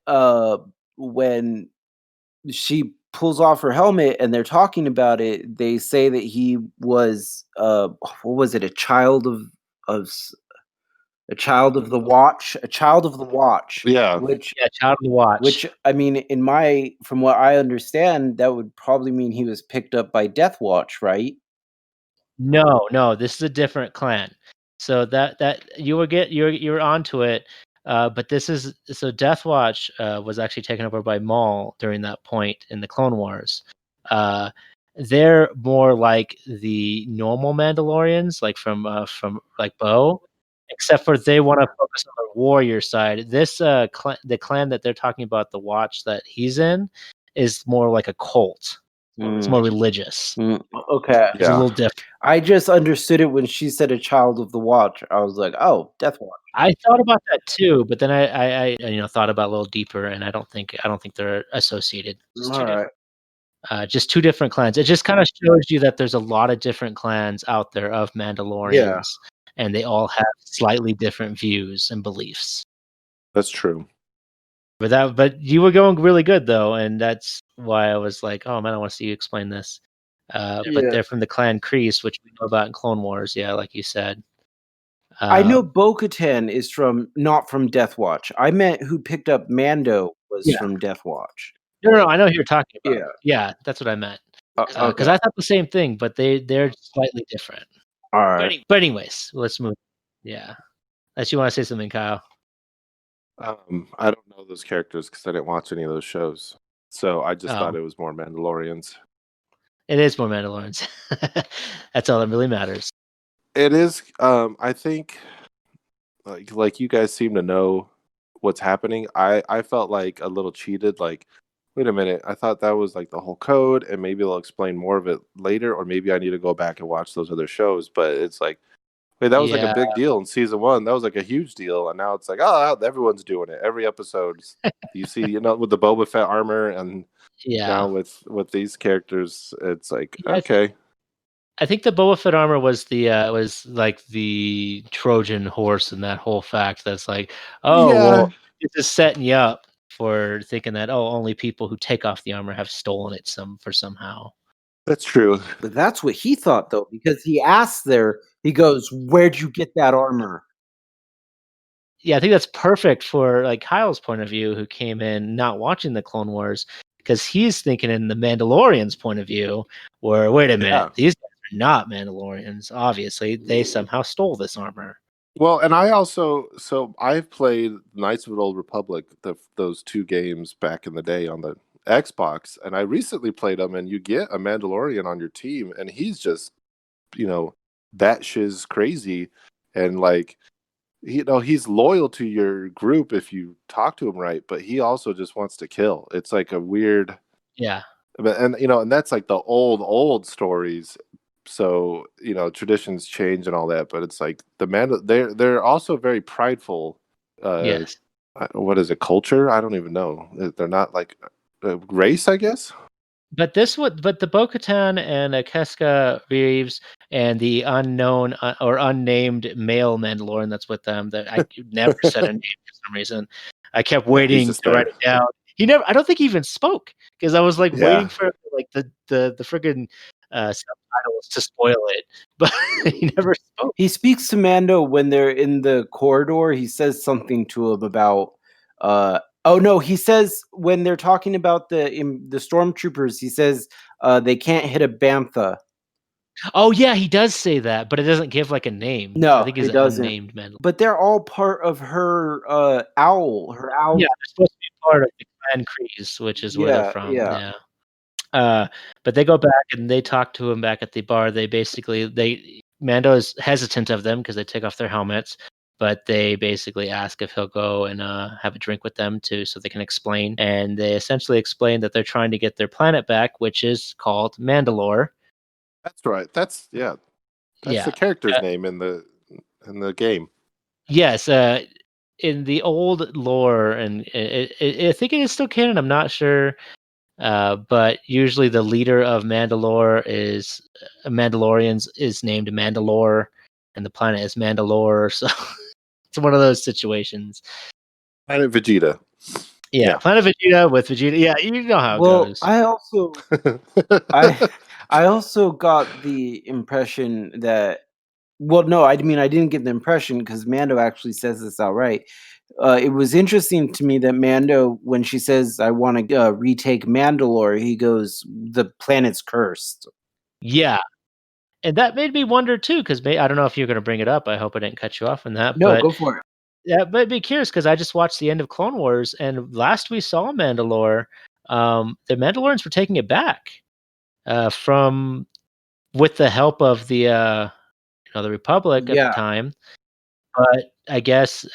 she pulls off her helmet and they're talking about it, they say that he was what was it, of s- a child of the watch, yeah. Yeah, Child of the Watch. which I mean, in my from what I understand, that would probably mean he was picked up by Death Watch, right? No, this is a different clan. So that you're onto it. But this is so Death Watch was actually taken over by Maul during that point in the Clone Wars. Uh, they're more like the normal Mandalorians, like from like Bo, except for they want to focus on the warrior side. This the clan that they're talking about, the Watch that he's in, is more like a cult. It's more religious. Okay. It's a Yeah, little different. I just understood it when she said a child of the watch. I was like, "Oh, Death Watch." I thought about that too, but then I thought about it a little deeper, and I don't think they're associated. All right. Just two different clans. It just kind of shows you that there's a lot of different clans out there of Yeah. Mandalorians, and they all have slightly different views and beliefs. that's true. But you were going really good though, and that's why I was like, oh man, I want to see you explain this. But Yeah. they're from the clan Kreese, which we know about in Clone Wars. Yeah, like you said. I Uh, know Bo-Katan is not from Death Watch. I meant who picked up Mando was yeah. from Death Watch. No, I know who you're talking about. Yeah. Yeah, that's what I meant. Because Okay. I thought the same thing, but they're slightly different. All right. But anyways, let's move. Yeah, unless you want to say something, Kyle. I don't know those characters because I didn't watch any of those shows, so I just thought Oh, it was more Mandalorians. it is more Mandalorians. That's all that really matters. It is. I think like you guys seem to know what's happening. I felt like a little cheated. Like, wait a minute, I thought that was like the whole code, and maybe they'll explain more of it later, or maybe I need to go back and watch those other shows. But it's like, wait, that was like a Yeah, big deal in season one. That was like a huge deal, and now it's like, oh, everyone's doing it. Every episode, you see, with the Boba Fett armor, and now yeah. with these characters, it's like, Yeah, okay, I think the Boba Fett armor was like the Trojan horse in that whole fact. That's like, oh yeah, well, this is setting you up for thinking that only people who take off the armor have stolen it somehow. that's true. But that's what he thought though, because he asked there, he goes, "Where'd you get that armor?" Yeah, I think that's perfect for like Kyle's point of view, who came in not watching the Clone Wars, because he's thinking in the Mandalorian's point of view, where wait a Yeah. minute, these guys are not Mandalorians. Obviously, they somehow stole this armor. Well, and I also I've played Knights of the Old Republic, those two games back in the day on the Xbox, and I recently played them, and you get a Mandalorian on your team, and he's just you know batshit crazy, and like he's loyal to your group if you talk to him right, but he also just wants to kill. It's like a weird, Yeah, and and that's like the old stories. So traditions change and all that, but it's like they're also very prideful. uh yes. what is it, culture? I don't even know. They're not like a race, I guess. But the Bo-Katan and Keska Reeves and the unknown or unnamed male Mandalorian that's with them, that I never said a name for some reason. I kept Yeah, he's waiting just to write there. it down. He never. I don't think he even spoke because I was like waiting Yeah, for like the friggin' subtitles to spoil it, but he never spoke. He speaks to Mando when they're in the corridor. He says something to him about oh no, he says when they're talking about the stormtroopers, he says they can't hit a bantha. Oh yeah, he does say that, but it doesn't give like a name. I No, think it he's doesn't. unnamed Mandalorian. But they're all part of her owl. Her owl. Yeah, they're supposed to be part of the Clan Kreese, which is where they're from. Yeah. Yeah. But they go back and they talk to him back at the bar. Mando is hesitant of them because they take off their helmets, but they basically ask if he'll go and have a drink with them too, so they can explain. And they essentially explain that they're trying to get their planet back, which is called Mandalore. That's right. That's Yeah. the character's name in the game. Yes, in the old lore, and I think it is still canon. I'm not sure, but usually the leader of Mandalorians is named Mandalore, and the planet is Mandalore. So it's one of those situations. Planet Vegeta. Yeah, Planet Vegeta with Vegeta. Yeah, you know how it goes. I also got the impression that. Well, no, I mean I didn't get the impression because Mando actually says this outright. It was interesting to me that Mando, when she says, "I want to retake Mandalore," he goes, "The planet's cursed." Yeah, and that made me wonder too, because I don't know if you're going to bring it up. I hope I didn't cut you off on that. No, But go for it. yeah, but be curious because I just watched the end of Clone Wars, and last we saw Mandalore, the Mandalorians were taking it back from with the help of the Republic at the time. But I guess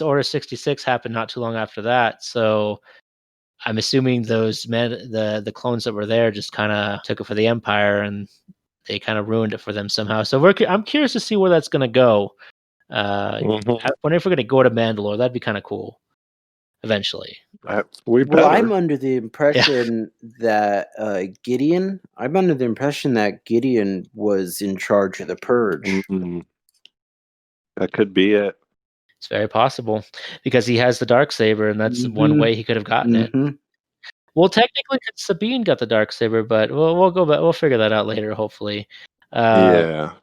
Order 66 happened not too long after that, so I'm assuming the clones that were there just kind of took it for the Empire, and they kind of ruined it for them somehow. So I'm curious to see where that's going to go. I wonder if we're going to go to Mandalore. That'd be kind of cool eventually. Well, I'm under the impression that Gideon. I'm under the impression that Gideon was in charge of the purge. That could be it. It's very possible because he has the Darksaber, and that's one way he could have gotten it. Well, technically, Sabine got the Darksaber, but we'll go back. We'll figure that out later, hopefully. Yeah.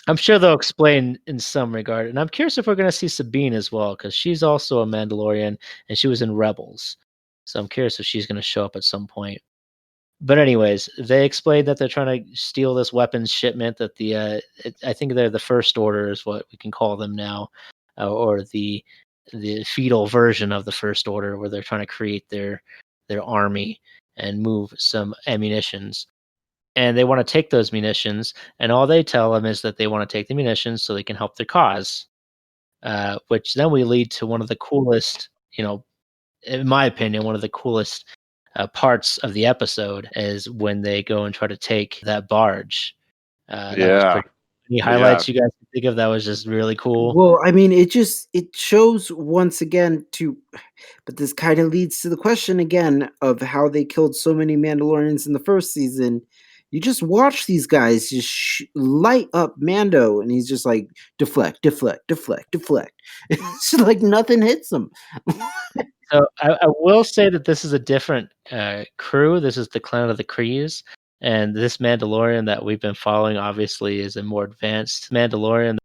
I'm sure they'll explain in some regard, and I'm curious if we're going to see Sabine as well, because she's also a Mandalorian, and she was in Rebels. So I'm curious if she's going to show up at some point. But anyways, they explained that they're trying to steal this weapons shipment that I think they're the First Order is what we can call them now, or the fetal version of the First Order, where they're trying to create their army and move some ammunitions. And they want to take those munitions, and all they tell them is that they want to take the munitions so they can help their cause. Which then we lead to one of the coolest, in my opinion, one of the coolest parts of the episode is when they go and try to take that barge. That was pretty. Any highlights you guys can think of that was just really cool? Well, I mean, it shows once again but this kind of leads to the question again of how they killed so many Mandalorians in the first season. You just watch these guys just light up Mando, and he's just like deflect, deflect, deflect, deflect. It's like nothing hits him. So I will say that this is a different crew. This is the Clan of the Kreese, and this Mandalorian that we've been following obviously is a more advanced Mandalorian.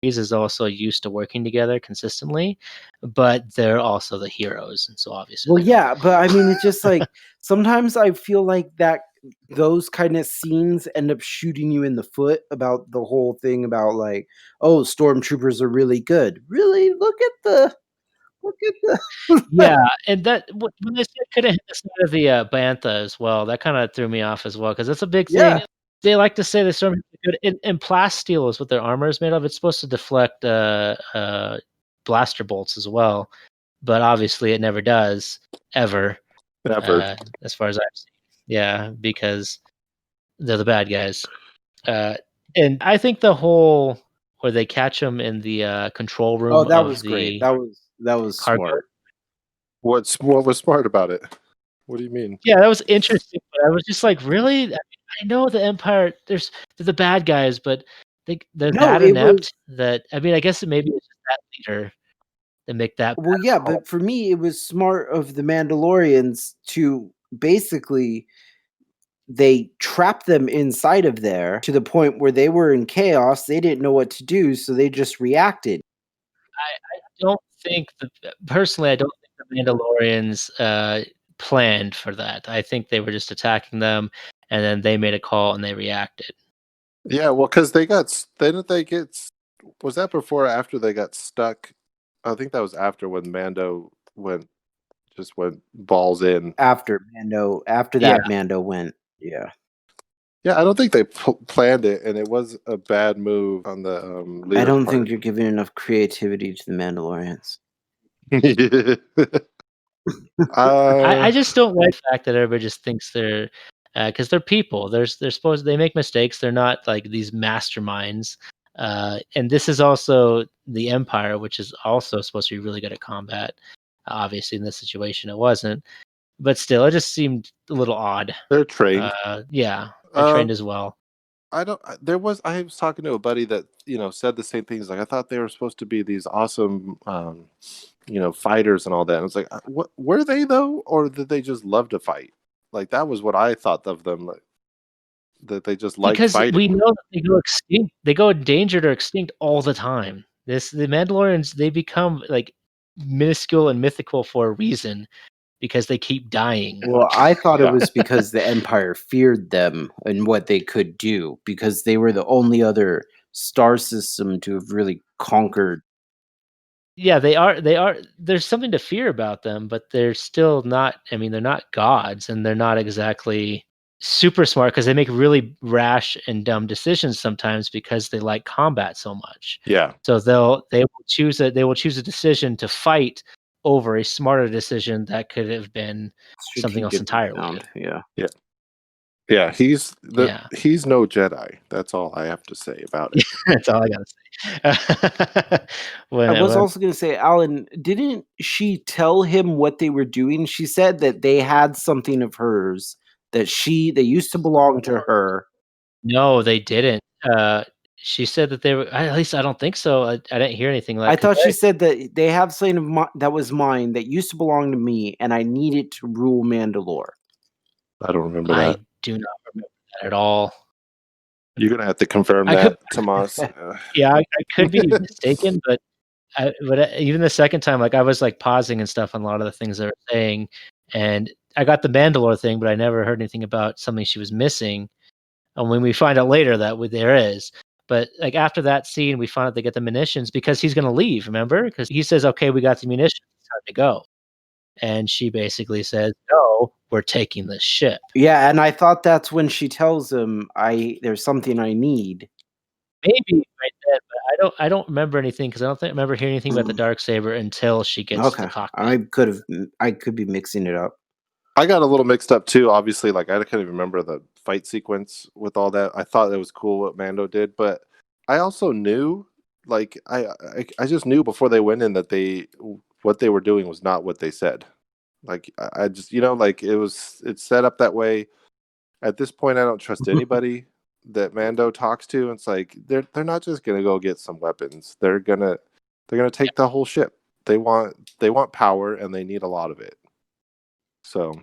Kreese is also used to working together consistently, but they're also the heroes, and so obviously. Well, yeah, but I mean, it's just like sometimes I feel like that those kind of scenes end up shooting you in the foot about the whole thing about like, oh, stormtroopers are really good. Really, look at the. Yeah, and that when they said couldn't hit the side of the bantha as well, that kind of threw me off as well because that's a big thing. Yeah. They like to say the stormtroopers are good, and plasteel is what their armor is made of. It's supposed to deflect blaster bolts as well, but obviously it never does ever. As far as I've seen, yeah, because they're the bad guys. And I think the whole where they catch them in the control room. Oh, that was great. That was cargo. smart. What was smart about it? What do you mean? Yeah, that was interesting. But I was just like, really? I know the Empire. They're the bad guys, but they're that inept that I mean, I guess maybe it's just that leader that make that. Well, yeah, but for me, it was smart of the Mandalorians to basically they trapped them inside of there to the point where they were in chaos. They didn't know what to do, so they just reacted. I don't think personally, I don't think the Mandalorians planned for that. I think they were just attacking them, and then they made a call and they reacted. Yeah, well, because didn't they get? Was that before or after they got stuck? I think that was after when Mando went balls in. After Mando, Yeah. Mando went. Yeah. Yeah, I don't think they planned it, and it was a bad move on the I leader's don't part. think you're giving enough creativity to the Mandalorians. I just don't like the fact that everybody just thinks they're because they're people. They're supposed they make mistakes. They're not like these masterminds. And this is also the Empire, which is also supposed to be really good at combat. Obviously, in this situation, it wasn't, but still, it just seemed a little odd. They're trained. Yeah, they're trained Um, as well. I don't. I was talking to a buddy that said the same things. Like I thought they were supposed to be these awesome, fighters and all that. And it's like, what were they though, or did they just love to fight? Like that was what I thought of them. Like, that they just liked Because we fighting. know that they go extinct. They go endangered or extinct all the time. The Mandalorians, they become like minuscule and mythical for a reason because they keep dying. Well, I thought it Yeah. was because the Empire feared them and what they could do, because they were the only other star system to have really conquered. Yeah, they are there's something to fear about them, but they're still not, I mean, they're not gods and they're not exactly super smart because they make really rash and dumb decisions sometimes because they like combat so much. Yeah. So they will choose a decision to fight over a smarter decision that could have been something else Strategically entirely. sound. Yeah. Yeah. He's Yeah. he's no Jedi. That's all I have to say about it. That's all I gotta say. I was When also going to say, Alan, didn't she tell him what they were doing? She said that they had something of hers that they used to belong to her. No, they didn't. She said that they were, at least I don't think so. I didn't hear anything I like thought she said that they have something that was mine that used to belong to me, and I need it to rule Mandalore. I don't remember I that. do not remember that at all. You're gonna have to confirm I could, that, Tomas. yeah, I could be mistaken, but even the second time, like I was like pausing and stuff on a lot of the things they were saying, and I got the Mandalore thing, but I never heard anything about something she was missing. And when we find out later that there is, but like after that scene, we find out they get the munitions because he's going to leave. Remember, because he says, "Okay, we got the munitions. It's time to go." And she basically says, "No, we're taking the ship." Yeah, and I thought that's when she tells him, there's something I need. Maybe right then, but I don't remember anything because I don't remember hearing anything about the dark saber until she gets to the Okay. cockpit. I could be mixing it up. I got a little mixed up too. Obviously, like I couldn't even remember the fight sequence with all that. I thought it was cool what Mando did, but I also knew, like I just knew before they went in that what they were doing was not what they said. Like I just like it's set up that way. At this point, I don't trust anybody that Mando talks to. It's like they're not just gonna go get some weapons. They're gonna take the whole ship. They want power and they need a lot of it. So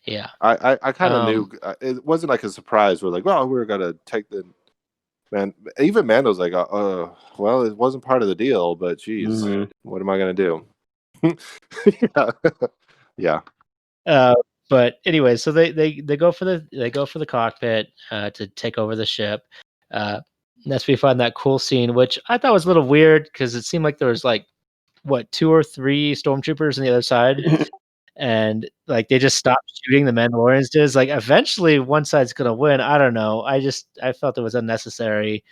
Yeah. I kind of knew it wasn't like a surprise. We're like, well, we're gonna take the man. Even Mando's like, well, it wasn't part of the deal, but geez, what am I gonna do? Yeah, yeah. But anyway, so they go for the cockpit to take over the ship. That's where we find that cool scene, which I thought was a little weird because it seemed like there was like what 2 or 3 stormtroopers on the other side, and like they just stopped shooting. The Mandalorians did. It's like eventually one side's gonna win. I don't know. I felt it was unnecessary.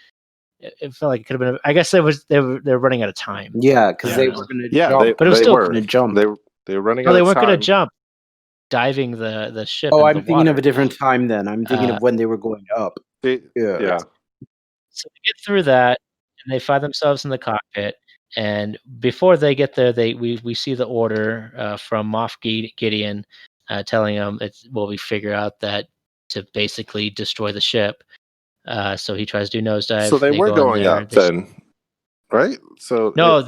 It felt like it could have been. I guess they were running out of time. Yeah, because they were know. going to Yeah, jump. But it was they still were gonna jump. They were running No, out they of weren't gonna time. jump, diving the ship Oh, into I'm the thinking water. of a different time then. I'm thinking of when they were going up. Yeah. So they get through that, and they find themselves in the cockpit. And before they get there, we see the order from Moff Gideon telling them we figure out that to basically destroy the ship. So he tries to do nosedive. So they were go in going there. up then, right? So No,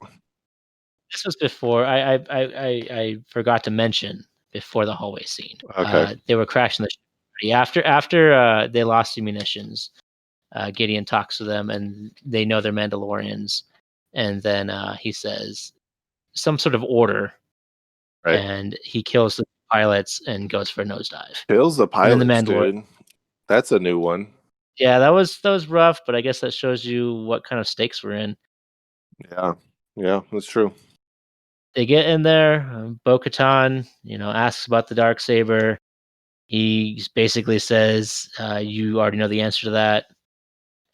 this was before. I forgot to mention before the hallway scene. Okay. They were crashing the ship. After they lost the munitions, Gideon talks to them, and they know they're Mandalorians. And then he says some sort of order, Right. and he kills the pilots and goes for a nosedive. Kills the And then the pilots, dude. That's a new one. Yeah, that was rough, but I guess that shows you what kind of stakes we're in. Yeah, that's true. They get in there, Bo-Katan, asks about the dark saber. He basically says, "You already know the answer to that,"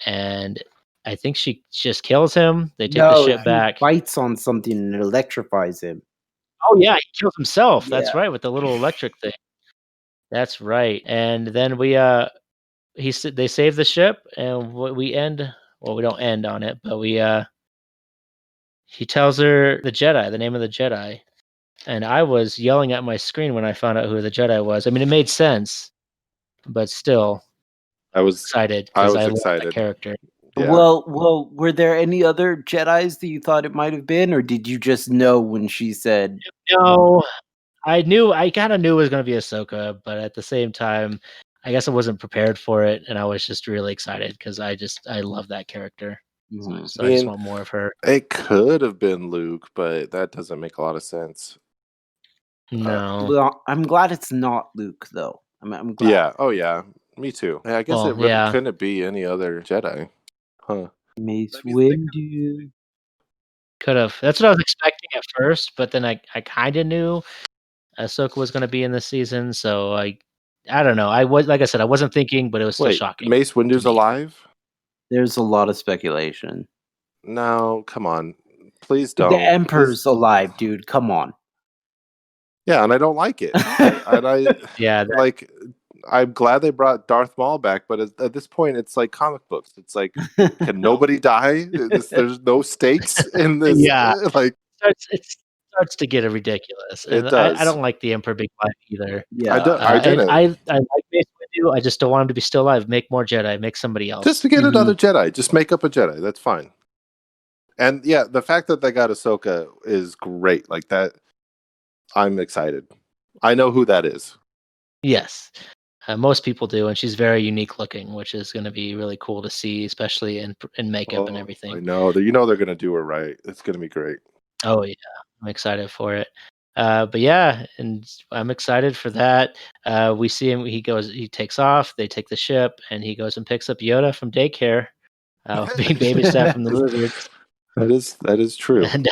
and I think she just kills him. They take the No, ship he back. bites on something and it electrifies him. Oh yeah, he kills himself. That's Yeah. right, with the little electric thing. That's right. And then they save the ship, and we end. Well, we don't end on it, but he tells her the name of the Jedi, and I was yelling at my screen when I found out who the Jedi was. I mean, it made sense, but still I was excited I because I was love that excited. character. Yeah. Well, were there any other Jedis that you thought it might have been, or did you just know when she said? No, I kinda knew it was gonna be Ahsoka, but at the same time, I guess I wasn't prepared for it, and I was just really excited because I love that character. Mhm. So I I just mean, want more of her. it could have been Luke, but that doesn't make a lot of sense. No. Well, I'm glad it's not Luke, though. I'm glad. Yeah. Oh, yeah. Me too. I guess it Well, really yeah, couldn't be any other Jedi. Huh. Mace Windu. could've. That's what I was expecting at first, but then I kinda knew Ahsoka was gonna be in this season, so I don't know. I was like I said, I wasn't thinking, but it was still Wait, shocking Mace to Windu's me. alive? There's a lot of speculation. No, come on. Please The don't. Please. Emperor's alive, dude. Come on. Yeah, and I don't like it. I Yeah, like. I'm glad they brought Darth Maul back, but at this point, it's like comic books. It's like, can nobody die? There's no stakes in this. yeah. Like, It starts to get ridiculous, it and I does. don't like the Emperor being alive either. Yeah. I And didn't. I like Mace Windu, I just don't want him to be still alive. Make more Jedi, make somebody Just else. to get Mhm. another Jedi, just make up a Jedi. That's fine. And yeah, the fact that they got Ahsoka is great. Like that, I'm excited. I know who that is. Yes. Most people do, and she's very unique looking, which is gonna be really cool to see, especially in makeup and Oh, I everything. know. You know they're gonna do her right. It's gonna be great. Oh, yeah. I'm excited for it. But yeah, and I'm excited for that. We see him, he takes off, they take the ship, and he goes and picks up Yoda from daycare, being babysat from the lizards, That is true. and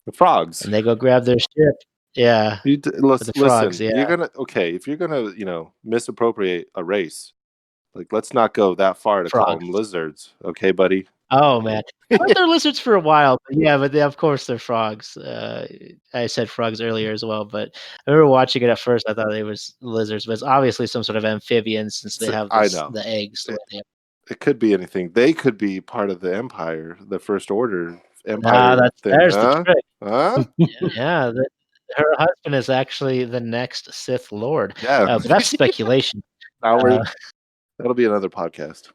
The frogs. they go grab their ship. Yeah, with the frogs, Listen. yeah, You're gonna if you're gonna misappropriate a race, like let's not go that far to call frogs. them lizards, okay, buddy? Oh, man. I thought they're lizards for a while, but yeah, but of course they're frogs. I said frogs earlier as well, but I remember watching it at first, I thought it was lizards, but it's obviously some sort of amphibian since they have I this know. the eggs the way they have. It could be anything. They could be part of the Empire, the First Order Ah, Empire thing, there's the huh? trick. Huh? Yeah, her husband is actually the next Sith Lord, Yeah. but that's speculation. Now Uh, that'll be another podcast.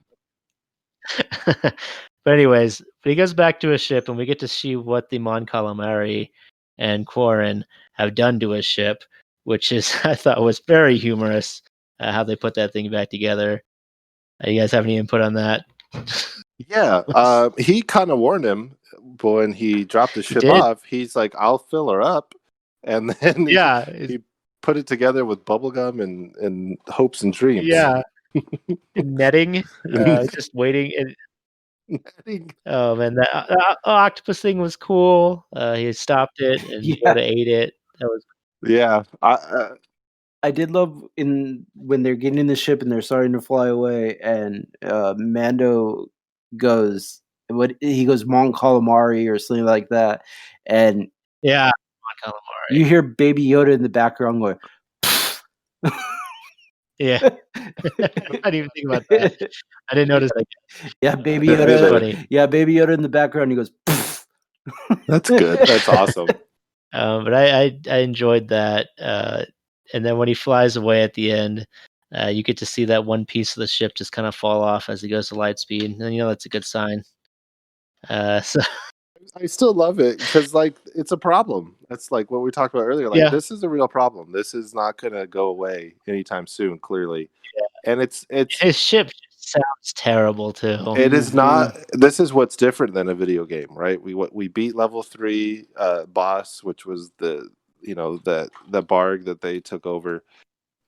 but anyways, he goes back to his ship, and we get to see what the Mon Calamari and Quarren have done to his ship, which is I thought was very humorous. How they put that thing back together. You guys have any input on that? Yeah, he kind of warned him when he dropped the He ship did. off. He's like, "I'll fill her up," and then Yeah, he put it together with bubblegum and hopes and dreams. yeah. Netting, just waiting. Oh man, that octopus thing was cool. He stopped it and Yeah. Yoda ate it. That was Yeah, I did love in when they're getting in the ship and they're starting to fly away, and Mando goes, what he goes, Mon Calamari or something like that, and yeah, Mon Calamari. you hear Baby Yoda in the background going. Yeah, I didn't even think about that. I didn't notice that. Yeah, Baby Me That's neither. funny. Yeah, Baby Yoda in the background. He goes. That's good. That's awesome. But I enjoyed that. And then when he flies away at the end, you get to see that one piece of the ship just kind of fall off as he goes to light speed, and that's a good sign. So I still love it because like it's a problem. That's like what we talked about earlier. Like yeah, this is a real problem. This is not gonna go away anytime soon, clearly. And his ship just sounds terrible too. it is Mhm. not. This is what's different than a video game, right? We beat level 3 boss, which was the the Barg that they took over.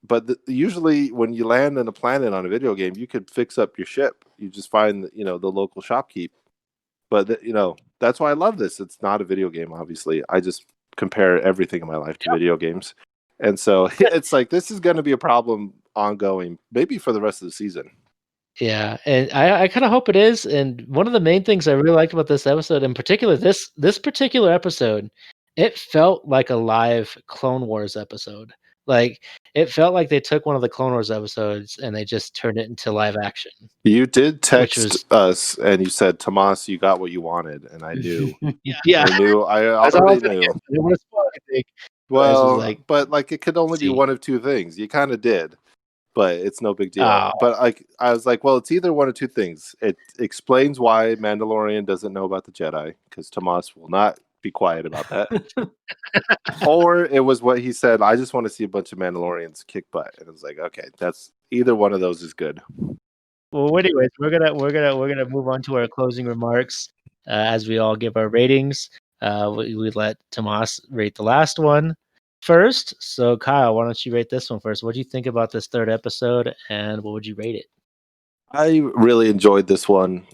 but usually when you land on a planet on a video game, you could fix up your ship. You just find the local shopkeep. But that's why I love this. It's not a video game, obviously. I just compare everything in my life to video games, and so it's like this is going to be a problem ongoing, maybe for the rest of the season. Yeah, and I kind of hope it is. And one of the main things I really liked about this episode, in particular, this particular episode, it felt like a live Clone Wars episode. Like it felt like they took one of the Clone Wars episodes and they just turned it into live action. You did Which text was us and you said, Tomas, you got what you wanted. And I knew. yeah. I That's all I was already gonna knew. get. I didn't want to spoil anything. Well, but like it could only be see. one of two things. You kind of did, but it's no big deal. Oh. But like I was like, well, it's either one of two things. It explains why Mandalorian doesn't know about the Jedi, because Tomas will not be quiet about that. Or it was what he said, I just want to see a bunch of Mandalorians kick butt. And it was like, okay, that's either one of those is good. Well, anyways, we're gonna move on to our closing remarks as we all give our ratings. We let Tomas rate the last one first. So, Kyle, why don't you rate this one first? What do you think about this third episode, and what would you rate it? I really enjoyed this one.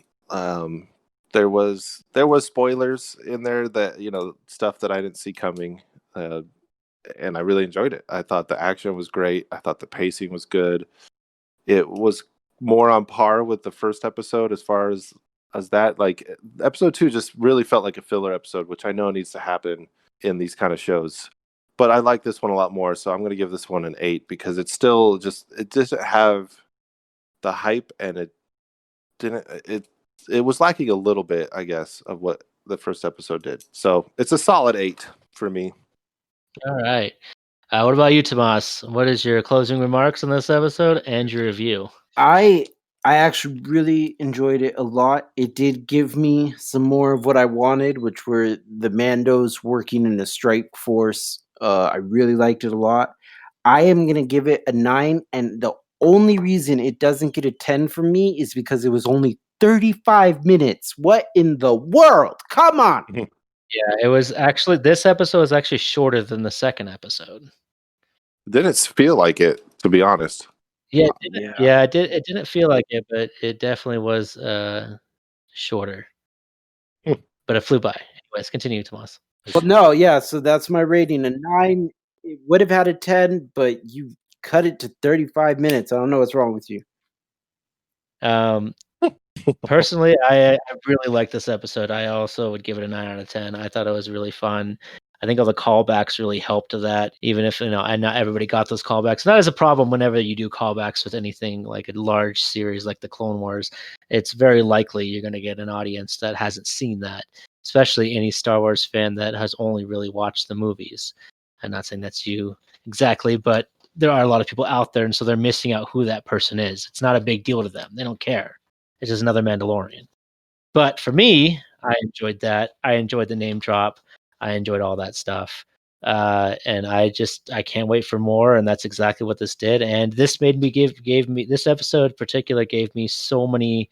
There was spoilers in there that stuff that I didn't see coming, and I really enjoyed it. I thought the action was great. I thought the pacing was good. It was more on par with the first episode as far as that. Like episode 2 just really felt like a filler episode, which I know needs to happen in these kind of shows. But I like this one a lot more, so I'm going to give this one an 8 because it doesn't have the hype, and it was lacking a little bit, I guess, of what the first episode did. So it's a solid 8 for me. All right. What about you, Tomas? What is your closing remarks on this episode and your review? I actually really enjoyed it a lot. It did give me some more of what I wanted, which were the Mandos working in a strike force. I really liked it a lot. I am going to give it a 9, and the only reason it doesn't get a 10 from me is because it was only 35 minutes. What in the world? Come on. Yeah, it was actually, this episode is actually shorter than the second episode. Didn't feel like it, to be honest. Yeah, it didn't feel like it, but it definitely was shorter. But it flew by. Anyways, continue, Tomas. Well, no, yeah, so that's my rating. A 9, it would have had a 10, but you cut it to 35 minutes. I don't know what's wrong with you. Personally, I really like this episode. I also would give it a 9 out of 10. I thought it was really fun. I think all the callbacks really helped to that, even if and not everybody got those callbacks. That is a problem whenever you do callbacks with anything like a large series like the Clone Wars. It's very likely you're going to get an audience that hasn't seen that, especially any Star Wars fan that has only really watched the movies. I'm not saying that's you exactly, but there are a lot of people out there, and so they're missing out who that person is. It's not a big deal to them. They don't care. It's just another Mandalorian. But for me, I enjoyed that. I enjoyed the name drop. I enjoyed all that stuff. And I can't wait for more. And that's exactly what this did. And this made me gave me this episode in particular gave me so many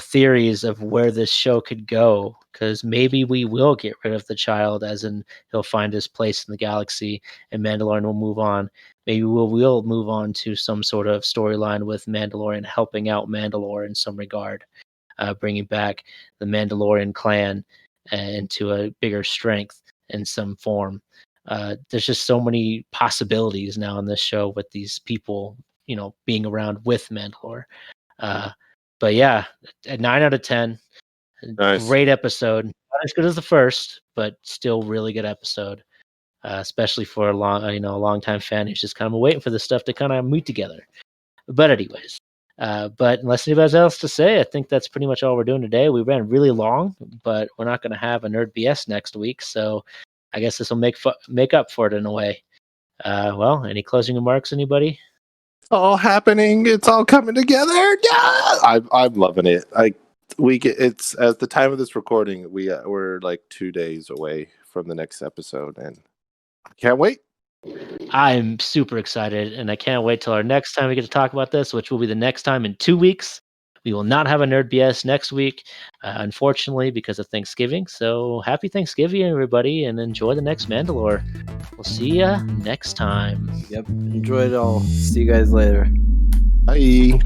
theories of where this show could go, because maybe we will get rid of the child, as in he'll find his place in the galaxy and Mandalorian will move on. Maybe we'll move on to some sort of storyline with Mandalorian helping out Mandalore in some regard, bringing back the Mandalorian clan into a bigger strength in some form. There's just so many possibilities now in this show with these people, being around with Mandalore. But yeah, a 9 out of 10. Nice. Great episode. Not as good as the first, but still really good episode. Especially for a long time fan who's just kind of waiting for this stuff to kind of meet together. But anyways, but unless anybody else to say, I think that's pretty much all we're doing today. We ran really long, but we're not going to have a Nerd BS next week, so I guess this will make up for it in a way. Well, any closing remarks, anybody? All happening. It's all coming together. Yeah, I'm loving it. It's at the time of this recording, we're like 2 days away from the next episode, and I can't wait. I'm super excited, and I can't wait till our next time we get to talk about this, which will be the next time in 2 weeks We will not have a Nerd BS next week, unfortunately, because of Thanksgiving. So happy Thanksgiving, everybody, and enjoy the next Mandalore. We'll see ya next time. Yep. Enjoy it all. See you guys later. Bye.